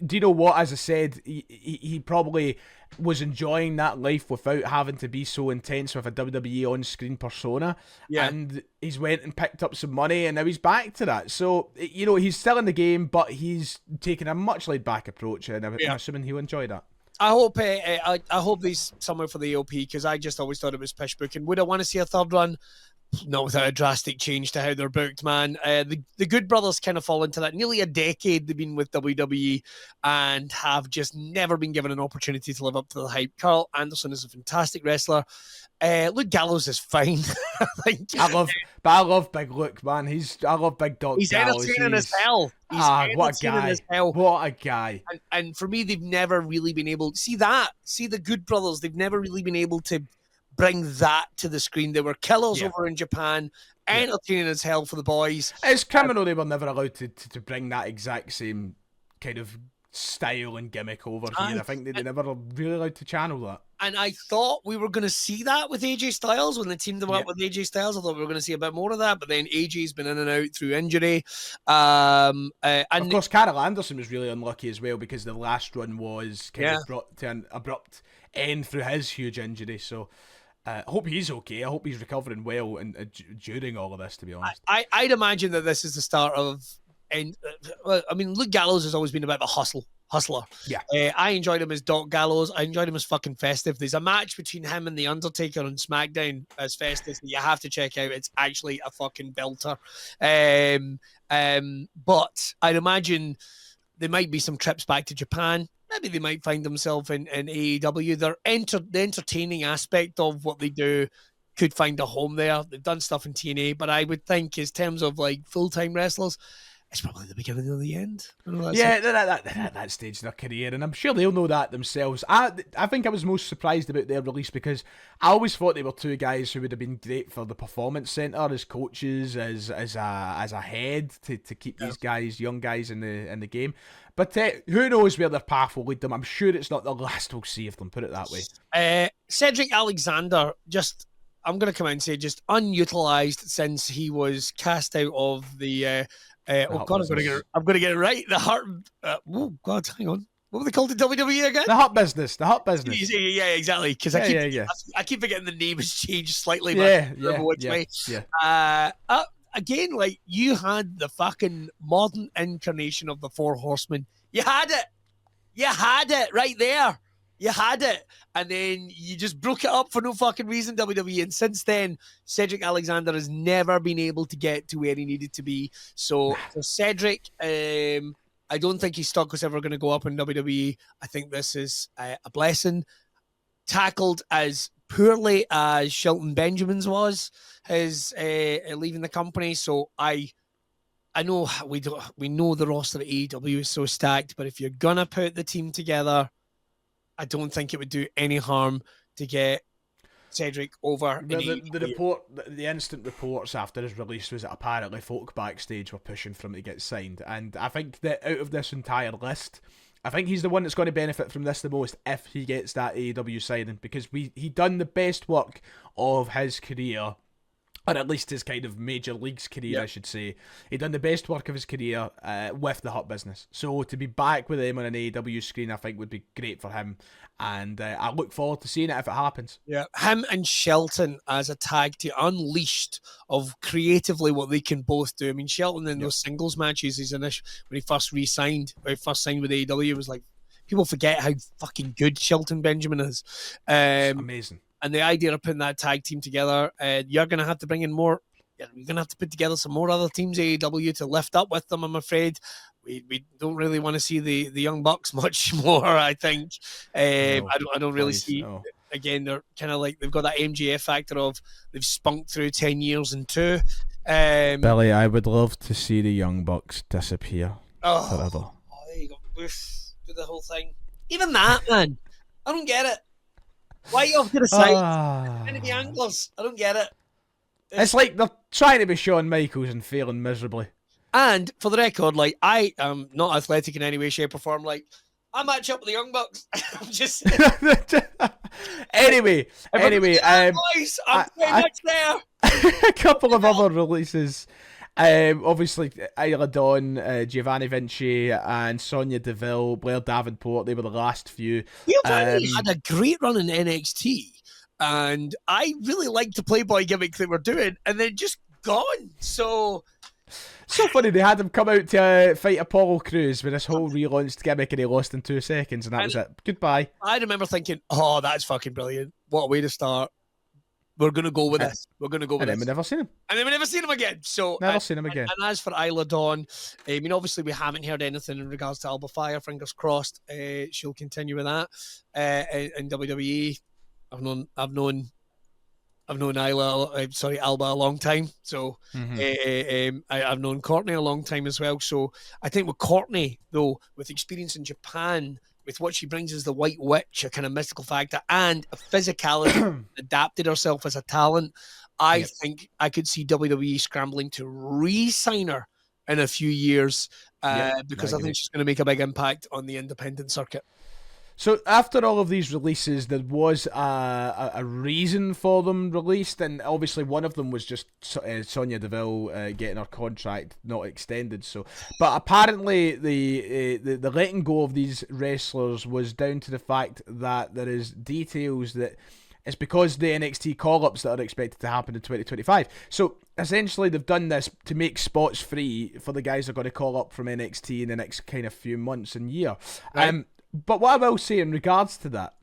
do you know what? As I said, he probably was enjoying that life without having to be so intense with a WWE on-screen persona. Yeah. And he's went and picked up some money, and now he's back to that. So, he's still in the game, but he's taking a much laid-back approach, and I'm assuming he'll enjoy that. I hope these somewhere for the AOP, because I just always thought it was pish booking. Would I want to see a third run? Not without a drastic change to how they're booked, man. The Good Brothers kind of fall into that. Nearly a decade they've been with WWE and have just never been given an opportunity to live up to the hype. Carl Anderson is a fantastic wrestler. Luke Gallows is fine. I love Big Luke, man. I love Big Dog He's Gallows. Entertaining as hell. What a guy. And for me, they've never really been able to see the Good Brothers. They've never really been able to bring that to the screen. They were killers over in Japan, entertaining as hell for the boys. It's criminal they were never allowed to bring that exact same kind of style and gimmick over here. I think they never really allowed to channel that. And I thought we were going to see that with AJ Styles when they teamed them up with AJ Styles. I thought we were going to see a bit more of that, but then AJ's been in and out through injury. And of course, Carl Anderson was really unlucky as well, because the last run was kind of brought to an abrupt end through his huge injury. So I hope he's okay. I hope he's recovering well and during all of this, to be honest. I'd imagine that this is the start of... Luke Gallows has always been a bit of a hustler. Yeah. I enjoyed him as Doc Gallows. I enjoyed him as fucking Festive. There's a match between him and The Undertaker on SmackDown as Festive that you have to check out. It's actually a fucking belter. But I'd imagine there might be some trips back to Japan. Maybe they might find themselves in AEW. The entertaining aspect of what they do could find a home there. They've done stuff in TNA, but I would think in terms of like full-time wrestlers, it's probably the beginning of the end. That stage of their career, and I'm sure they'll know that themselves. I think I was most surprised about their release, because I always thought they were two guys who would have been great for the Performance Center as coaches, as a head to keep these guys, young guys in the game. But who knows where their path will lead them? I'm sure it's not the last we'll see of them. Put it that way. Cedric Alexander, just I'm going to come out and say just unutilized since he was cast out of the. I'm going to get it right. The Hurt. Oh God, hang on. What were they called in WWE again? The Hurt Business. The Hurt Business. Yeah, exactly. Because I keep forgetting the name has changed slightly. Again, like, you had the fucking modern incarnation of the Four Horsemen. You had it right there. You had it. And then you just broke it up for no fucking reason, WWE. And since then, Cedric Alexander has never been able to get to where he needed to be. So for Cedric, I don't think his stock was ever going to go up in WWE. I think this is a blessing. Tackled as poorly as Shelton Benjamin's was, his leaving the company. So I know we know the roster at AEW is so stacked, but if you're gonna put the team together, I don't think it would do any harm to get Cedric over. The instant reports after his release was that apparently folk backstage were pushing for him to get signed, and I think that out of this entire list, I think he's the one that's going to benefit from this the most if he gets that AEW signing, because he done the best work of his career, or at least his kind of major leagues career, I should say. He done the best work of his career with the Hurt Business. So to be back with him on an AEW screen, I think would be great for him. And I look forward to seeing it if it happens. Yeah, him and Shelton as a tag team, unleashed of creatively what they can both do. I mean, Shelton in those singles matches, when he first signed with AEW, was like, people forget how fucking good Shelton Benjamin is. Amazing. And the idea of putting that tag team together, you're going to have to bring in more. You're going to have to put together some more other teams, AEW, to lift up with them, I'm afraid. We don't really want to see the Young Bucks much more, I think. I don't really see. No. Again, they're kind of like, they've got that MJF factor of they've spunked through 10 years in two. Billy, I would love to see the Young Bucks disappear forever. Oh, there you go. Do the whole thing. Even that, man. I don't get it. Why are you off to the side? Trying to be anglers. I don't get it. It's like they're trying to be Shawn Michaels and failing miserably. And for the record, like, I am not athletic in any way, shape, or form. Like, I match up with the Young Bucks. I'm just anyway, boys, I'm pretty much there. A couple of other releases. Obviously, Isla Dawn, Giovanni Vinci, and Sonya Deville, Blair Davenport, they were the last few. Giovanni had a great run in NXT, and I really liked the Playboy gimmick they were doing, and then just gone. So funny, they had him come out to fight Apollo Crews with this whole relaunched gimmick, and he lost in 2 seconds, and that was it. Goodbye. I remember thinking, oh, that's fucking brilliant. What a way to start. We're going to go with this. We're going to go with this. And then we never seen him. And then we never seen him again. So never seen him again. And as for Isla Dawn, I mean, obviously we haven't heard anything in regards to Alba Fire. Fingers crossed she'll continue with that in WWE. I've known Alba a long time. So I've known Courtney a long time as well. So I think with Courtney, though, with experience in Japan, with what she brings as the White Witch, a kind of mystical factor, and a physicality, adapted herself as a talent, I think I could see WWE scrambling to re-sign her in a few years because I think she's going to make a big impact on the independent circuit. So after all of these releases, there was a reason for them released, and obviously one of them was just Sonya Deville getting her contract not extended. So, but apparently the letting go of these wrestlers was down to the fact that there is details that it's because the NXT call-ups that are expected to happen in 2025. So essentially they've done this to make spots free for the guys that are going to call up from NXT in the next kind of few months and year. Right. But what I will say in regards to that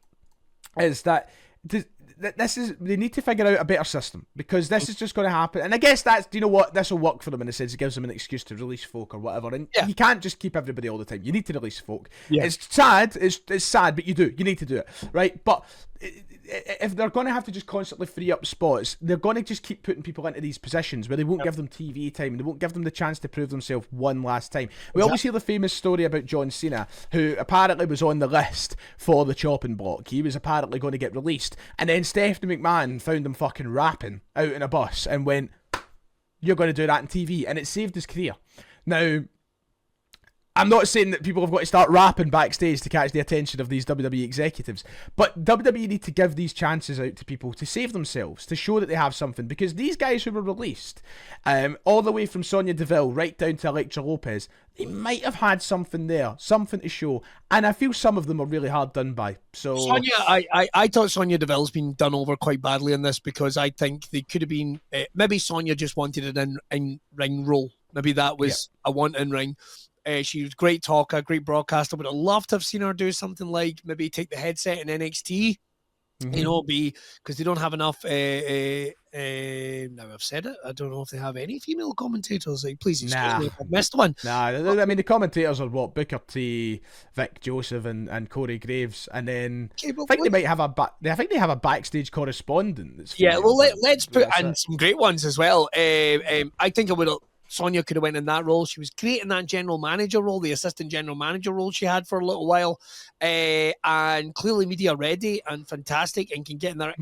is that they need to figure out a better system, because this is just going to happen. And I guess do you know what? This will work for them in a sense. It gives them an excuse to release folk or whatever. And you can't just keep everybody all the time. You need to release folk. Yeah. It's sad. It's sad, but you need to do it, right? But if they're going to have to just constantly free up spots, they're going to just keep putting people into these positions where they won't give them TV time. They won't give them the chance to prove themselves one last time. We always hear the famous story about John Cena, who apparently was on the list for the chopping block. He was apparently going to get released, and then Stephanie McMahon found him fucking rapping out in a bus and went, "You're going to do that on TV," and it saved his career. Now, I'm not saying that people have got to start rapping backstage to catch the attention of these WWE executives, but WWE need to give these chances out to people to save themselves, to show that they have something, because these guys who were released, all the way from Sonya Deville right down to Elektra Lopez, they might have had something there, something to show, and I feel some of them are really hard done by. So Sonya, I thought Sonya Deville's been done over quite badly in this, because I think they could have been, maybe Sonya just wanted an in-ring role. Maybe that was a want in ring. She was a great talker, great broadcaster. Would have loved to have seen her do something like maybe take the headset in NXT, because they don't have enough. Now I've said it. I don't know if they have any female commentators. Like, please excuse me if I've missed one. I mean, the commentators are what? Booker T, Vic Joseph, and Corey Graves, and then I think they might have I think they have a backstage correspondent. That's let's put in some great ones as well. I think Sonya could have went in that role. She was great in that general manager role, the assistant general manager role she had for a little while, and clearly media ready and fantastic and can get in there.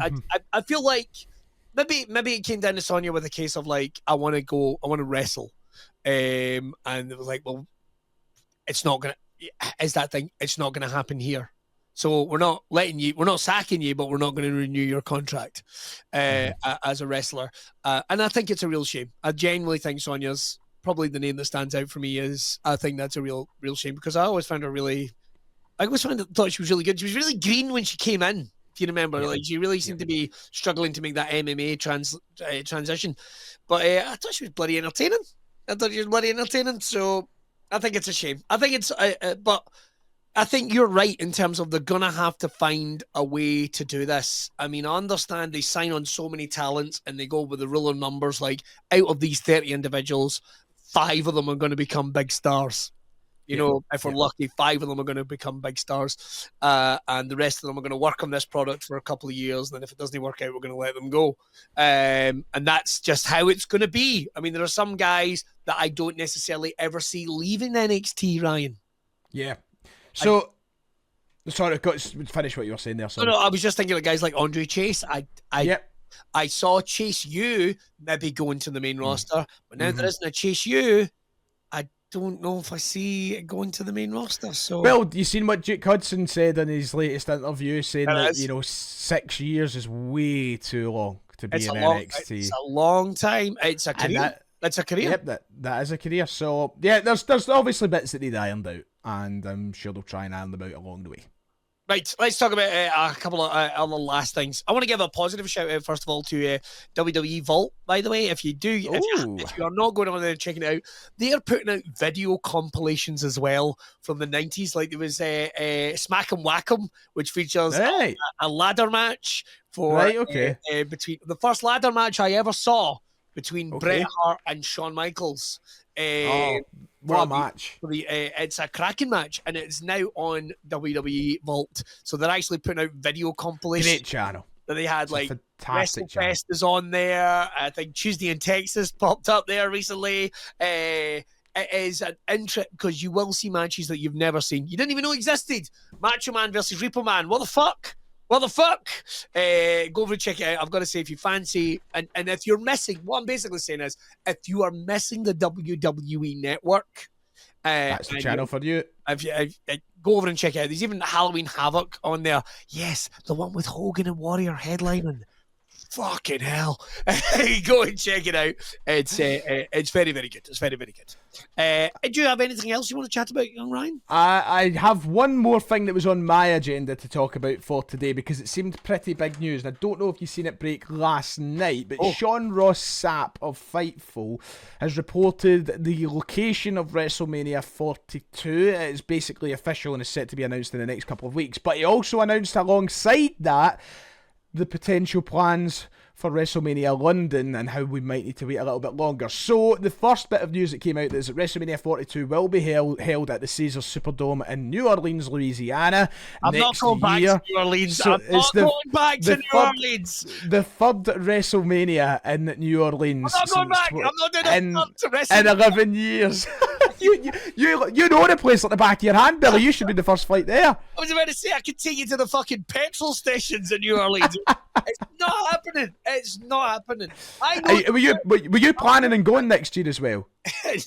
I feel like maybe it came down to Sonya with a case of like, I want to wrestle, and it was like, well, it's not gonna. Is that thing? It's not gonna happen here. So we're not sacking you, but we're not going to renew your contract as a wrestler. And I think it's a real shame. I genuinely think Sonya's probably the name that stands out for me. I think that's a real shame, because I always found her thought she was really good. She was really green when she came in, if you remember. Like, she really seemed to be struggling to make that MMA transition. But I thought she was bloody entertaining. So I think it's a shame. I think it's, but I think you're right in terms of they're going to have to find a way to do this. I mean, I understand they sign on so many talents and they go with the ruler numbers, like out of these 30 individuals, 5 of them are going to become big stars. If we're lucky, 5 of them are going to become big stars. And the rest of them are going to work on this product for a couple of years. And then if it doesn't work out, we're going to let them go. And that's just how it's going to be. I mean, there are some guys that I don't necessarily ever see leaving NXT, Ryan. Yeah. So, sorry, finish what you were saying there. No, I was just thinking of guys like Andre Chase. I saw Chase U maybe going to the main roster, but now there isn't a Chase U. I don't know if I see it going to the main roster. So, well, you seen what Duke Hudson said in his latest interview, saying that 6 years is way too long to be in NXT. It's a long time. It's a career. That's a career. Yep, that is a career. So yeah, there's obviously bits that need ironed out, and I'm sure they'll try and iron them out along the way. Right, let's talk about a couple of other last things. I want to give a positive shout out, first of all, to WWE Vault, by the way. If you are not going on there and checking it out, they are putting out video compilations as well from the 90s. Like, there was Smack 'em Whack 'em, which features a ladder match between the first ladder match I ever saw between Bret Hart and Shawn Michaels. What a match. It's a cracking match, and it's now on WWE Vault. So they're actually putting out video compilations. Great channel. That they had, it's like WrestleFest is on there. I think Tuesday in Texas popped up there recently. It is an interest, because you will see matches that you've never seen. You didn't even know existed. Macho Man versus Repo Man. What the fuck? Go over and check it out. I've got to say, if you fancy, and if you're missing, what I'm basically saying is, if you are missing the WWE Network, that's the channel for you. Go over and check it out. There's even Halloween Havoc on there. Yes, the one with Hogan and Warrior headlining. Fucking hell. Go and check it out. It's very, very good. It's very, very good. Do you have anything else you want to chat about, young Ryan? I have one more thing that was on my agenda to talk about for today, because it seemed pretty big news. And I don't know if you've seen it break last night, but Sean Ross Sapp of Fightful has reported the location of WrestleMania 42. It's basically official and is set to be announced in the next couple of weeks. But he also announced alongside that the potential plans for WrestleMania London and how we might need to wait a little bit longer. So the first bit of news that came out is that WrestleMania 42 will be held at the Caesars Superdome in New Orleans, Louisiana. I'm not going back to New Orleans. So I'm not going back to New Orleans. The third WrestleMania in New Orleans. I'm not going back. I'm not doing it in 11 years. You know the place like the back of your hand, Billy. You should be the first flight there. I was about to say, I could take you to the fucking petrol stations in New Orleans. It's not happening. It's not happening. I know. Were you planning on going next year as well?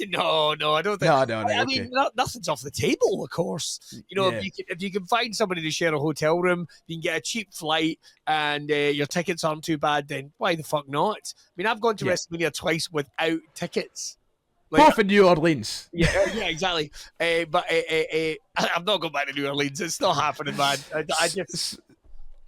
No, I don't think. No, I mean, nothing's off the table, of course. You know, if you can find somebody to share a hotel room, you can get a cheap flight, and your tickets aren't too bad, then why the fuck not? I mean, I've gone to WrestleMania twice without tickets. Both in New Orleans. Yeah, exactly. But I'm not going back to New Orleans. It's not happening, man.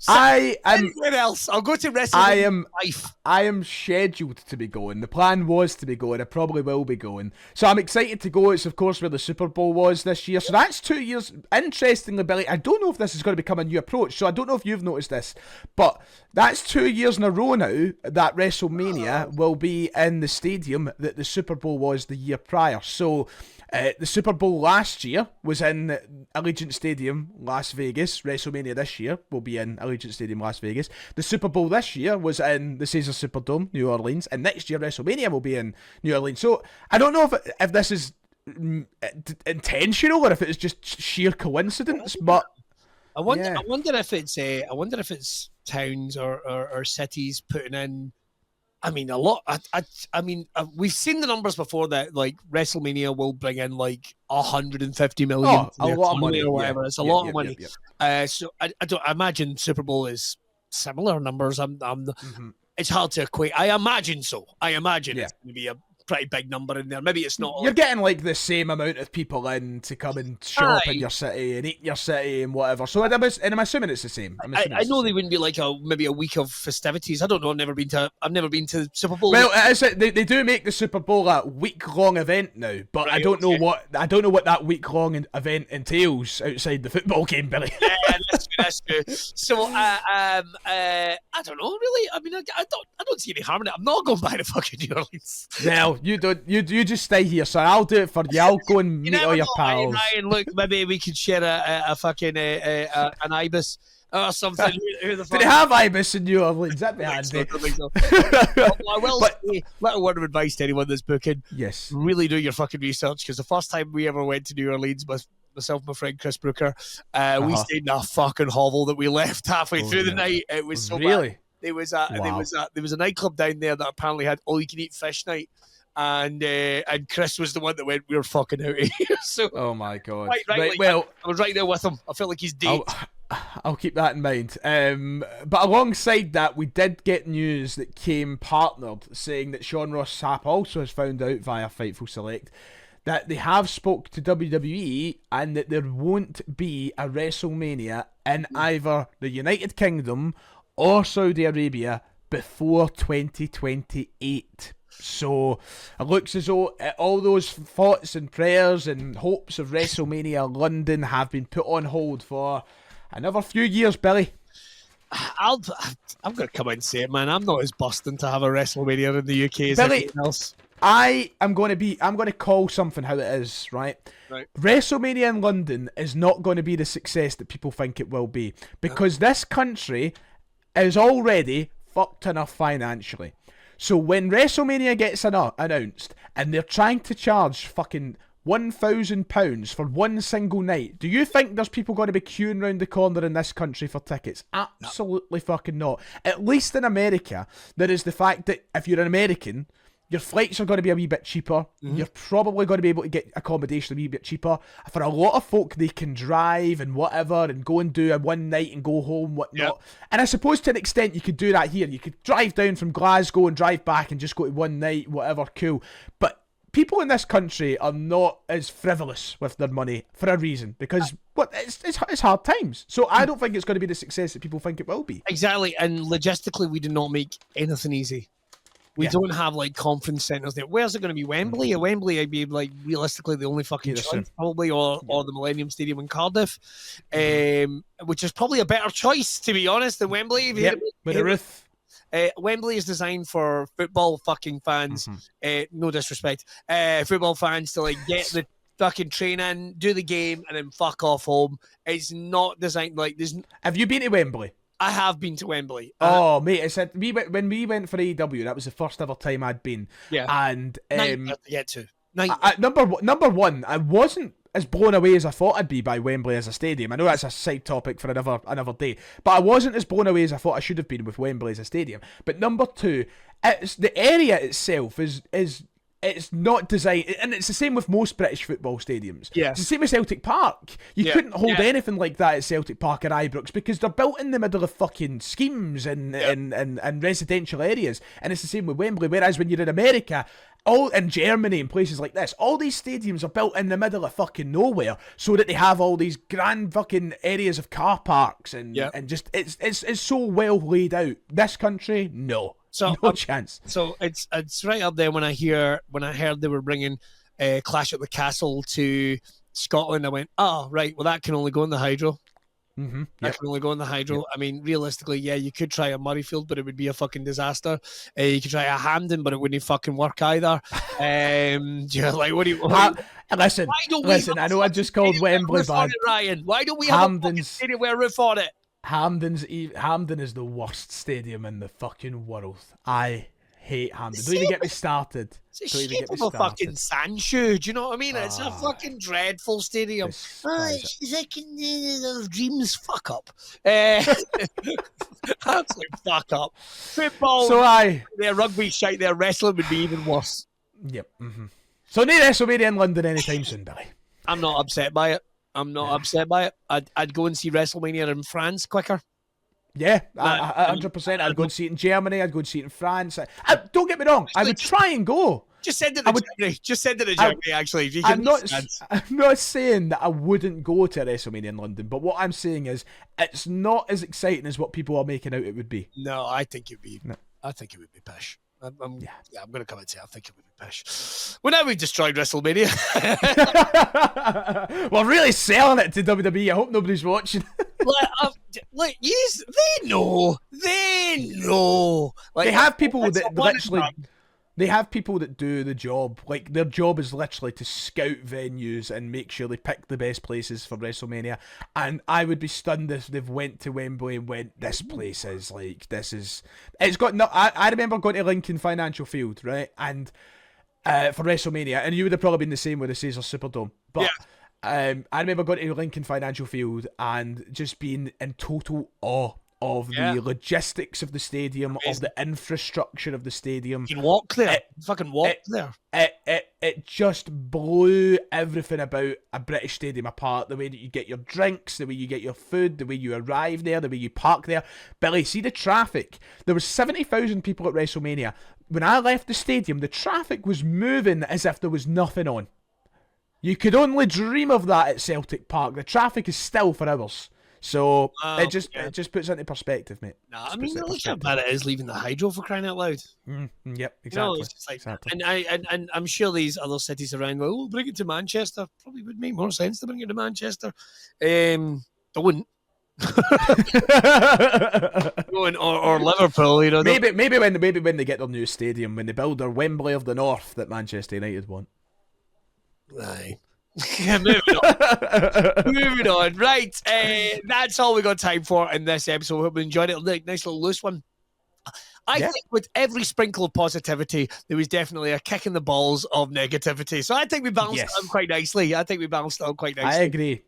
Anywhere else. I'll go to WrestleMania. I am scheduled to be going. The plan was to be going. I probably will be going. So I'm excited to go. It's of course where the Super Bowl was this year. So that's 2 years. Interestingly, Billy, I don't know if this is going to become a new approach. So I don't know if you've noticed this, but that's 2 years in a row now that WrestleMania will be in the stadium that the Super Bowl was the year prior. So the Super Bowl last year was in Allegiant Stadium, Las Vegas. WrestleMania this year will be in Allegiant Stadium, Las Vegas. The Super Bowl this year was in the Caesars Superdome, New Orleans. And next year, WrestleMania will be in New Orleans. So I don't know if this is intentional or if it's just sheer coincidence, but I wonder if it's towns or cities putting in. I mean, a lot. I mean, we've seen the numbers before that like WrestleMania will bring in like 150 million. A lot of money or whatever. It's a lot of money. So I imagine Super Bowl is similar numbers. It's hard to equate. I imagine so. It's going to be a pretty big number in there. Maybe it's not. You're getting like the same amount of people in to come and shop in your city and eat in your city and whatever. So I'm assuming it's the same. I know they wouldn't be like maybe a week of festivities. I don't know. I've never been to Super Bowl. Well, they do make the Super Bowl a week-long event now, but I don't know what that week-long event entails outside the football game, Billy. Yeah, that's true. So I don't know really. I mean, I don't see any harm in it. I'm not going back to fucking New Orleans. Well, you don't. You just stay here, son. I'll do it for you. I'll go and meet all your pals. Ryan, look, maybe we could share a fucking an ibis or something. Who the fuck? Do they have ibis in New Orleans? That'd be handy. I think so. I will say, little word of advice to anyone that's booking. Yes. Really do your fucking research, because the first time we ever went to New Orleans with myself and my friend Chris Brooker, we stayed in a fucking hovel that we left halfway through the night. It was so bad. There was a nightclub down there that apparently had all you can eat fish night. And Chris was the one that went, we're fucking out of here. So, oh my god! Right, well, I was right there with him. I felt like he's dead. I'll keep that in mind. But alongside that, we did get news that came partnered, saying that Sean Ross Sapp also has found out via Fightful Select that they have spoke to WWE and that there won't be a WrestleMania in either the United Kingdom or Saudi Arabia before 2028. So it looks as though all those thoughts and prayers and hopes of WrestleMania London have been put on hold for another few years, Billy. I'm going to come out and say it, man. I'm not as busting to have a WrestleMania in the UK as anything else. I'm going to call something how it is, right? WrestleMania in London is not going to be the success that people think it will be, because this country is already fucked enough financially. So when WrestleMania gets announced and they're trying to charge fucking £1,000 for one single night, do you think there's people going to be queuing around the corner in this country for tickets? Absolutely fucking not. At least in America, there is the fact that if you're an American, your flights are going to be a wee bit cheaper. Mm-hmm. You're probably going to be able to get accommodation a wee bit cheaper. For a lot of folk, they can drive and whatever and go and do a one night and go home, whatnot. Yep. And I suppose to an extent you could do that here. You could drive down from Glasgow and drive back and just go to one night, whatever, cool. But people in this country are not as frivolous with their money for a reason, because it's hard times. So I don't think it's going to be the success that people think it will be. Exactly, and logistically we do not make anything easy. We don't have like conference centres there. Where's it going to be? Wembley? At Wembley, I'd be like realistically the only fucking choice, probably, or the Millennium Stadium in Cardiff, which is probably a better choice, to be honest, than Wembley. With a roof. Wembley is designed for football fucking fans. No disrespect, football fans to like get the fucking train in, do the game, and then fuck off home. It's not designed like this. Have you been to Wembley? I have been to Wembley. Oh, mate, I said when we went for AEW, that was the first ever time I'd been. Yeah. And nightmare to get to. Number one, I wasn't as blown away as I thought I'd be by Wembley as a stadium. I know that's a side topic for another day, but I wasn't as blown away as I thought I should have been with Wembley as a stadium. But number two, it's the area itself is it's not designed, and it's the same with most British football stadiums. Yeah. It's the same with Celtic Park. You couldn't hold anything like that at Celtic Park or Ibrox because they're built in the middle of fucking schemes and residential areas. And it's the same with Wembley. Whereas when you're in America, all in Germany and places like this, all these stadiums are built in the middle of fucking nowhere so that they have all these grand fucking areas of car parks and just it's so well laid out. This country, no. So, no chance. So it's right up there when I heard they were bringing Clash at the Castle to Scotland. I went, oh right, well that can only go in the Hydro. Mm-hmm. That can only go in the Hydro. Yep. I mean, realistically, yeah, you could try a Murrayfield, but it would be a fucking disaster. You could try a Hampden, but it wouldn't fucking work either. Like, what do you? Listen. I know I just called Wembley bad. Ryan, why don't we have a fucking stadium with a roof on it? Hampden is the worst stadium in the fucking world. I hate Hampden. Don't even get me started. It's a shape of a fucking sand shoe. Do you know what I mean? It's a fucking dreadful stadium. It's like dreams fuck up. Absolute fuck up. Football. Their rugby shite. Their wrestling would be even worse. Yep. Mm-hmm. So no WrestleMania in London anytime soon, Billy. I'm not upset by it. I'd go and see WrestleMania in France quicker. Yeah, 100%. I'd go and see it in Germany. I'd go and see it in France. Don't get me wrong. I would try and go. Just send it to Germany. Just send it to Germany, actually. I'm not saying that I wouldn't go to WrestleMania in London, but what I'm saying is it's not as exciting as what people are making out it would be. No, I think it'd be. No. I think it would be pish. I'm going to come and say I think it would be pish. Well, now we've destroyed WrestleMania. We're really selling it to WWE. I hope nobody's watching. Yes, they know. Like, they have people that literally. They have people that do the job. Like, their job is literally to scout venues and make sure they pick the best places for WrestleMania. And I would be stunned if they've went to Wembley and went, this place is like, it's got no. I remember going to Lincoln Financial Field, right? And for WrestleMania, and you would have probably been the same with the Caesar Superdome. But I remember going to Lincoln Financial Field and just being in total awe of the logistics of the stadium, of the infrastructure of the stadium. You can walk there. There. It just blew everything about a British stadium apart. The way that you get your drinks, the way you get your food, the way you arrive there, the way you park there. Billy, see the traffic. There was 70,000 people at WrestleMania. When I left the stadium, the traffic was moving as if there was nothing on. You could only dream of that at Celtic Park. The traffic is still for hours. So it just puts it into perspective, mate. Nah, I mean, look how bad it is leaving the Hydro, for crying out loud. Yep, exactly. You know, it's just like, exactly. And I'm sure these other cities around go, oh, bring it to Manchester. Probably would make more sense to bring it to Manchester. I wouldn't. or Liverpool, you know. Maybe when they get their new stadium, when they build their Wembley of the North that Manchester United want. Aye. Moving on. Right, that's all we got time for in this episode. Hope you enjoyed it. Nice little loose one. I think with every sprinkle of positivity, there was definitely a kick in the balls of negativity. So I think we balanced it out quite nicely.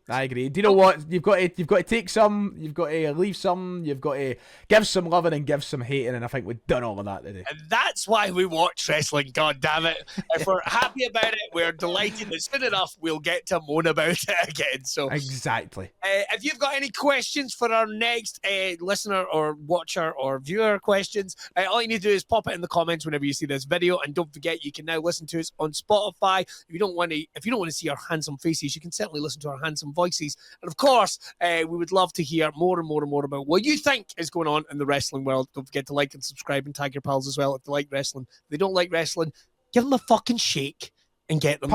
I agree. Do you know what? You've got to take some, you've got to leave some, you've got to give some loving and give some hating, and I think we've done all of that today. And that's why we watch wrestling, god damn it. If we're happy about it, we're delighted. It's soon enough we'll get to moan about it again. So exactly. If you've got any questions for our next listener or watcher or viewer questions, all you need to do is pop it in the comments whenever you see this video, and don't forget you can now listen to us on Spotify. If you don't want to see our handsome faces, you can certainly listen to our handsome voices. And of course, we would love to hear more and more and more about what you think is going on in the wrestling world. Don't forget to like and subscribe and tag your pals as well if they like wrestling. If they don't like wrestling, give them a fucking shake and get them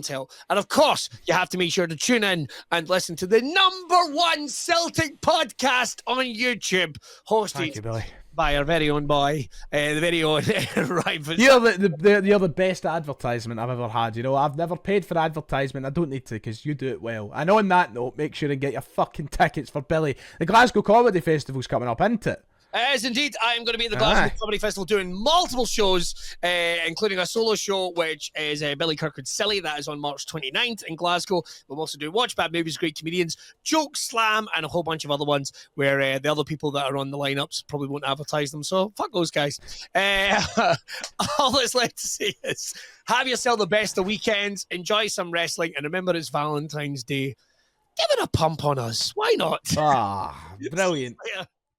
tell. And of course, you have to make sure to tune in and listen to the #1 Celtic podcast on YouTube, hosted Thank you, Billy. by our very own boy, the very own Ryan. You're the best advertisement I've ever had. You know, I've never paid for advertisement. I don't need to because you do it well. And on that note, make sure and get your fucking tickets for Billy. The Glasgow Comedy Festival's coming up, isn't it? As indeed, I'm going to be at the Glasgow Comedy Festival doing multiple shows, including a solo show, which is Billy Kirkwood's Silly. That is on March 29th in Glasgow. We'll also do Watch Bad Movies, Great Comedians, Joke Slam, and a whole bunch of other ones where the other people that are on the lineups probably won't advertise them. So fuck those guys. All that's left to say is have yourself the best of weekends, enjoy some wrestling, and remember it's Valentine's Day. Give it a pump on us. Why not? Brilliant.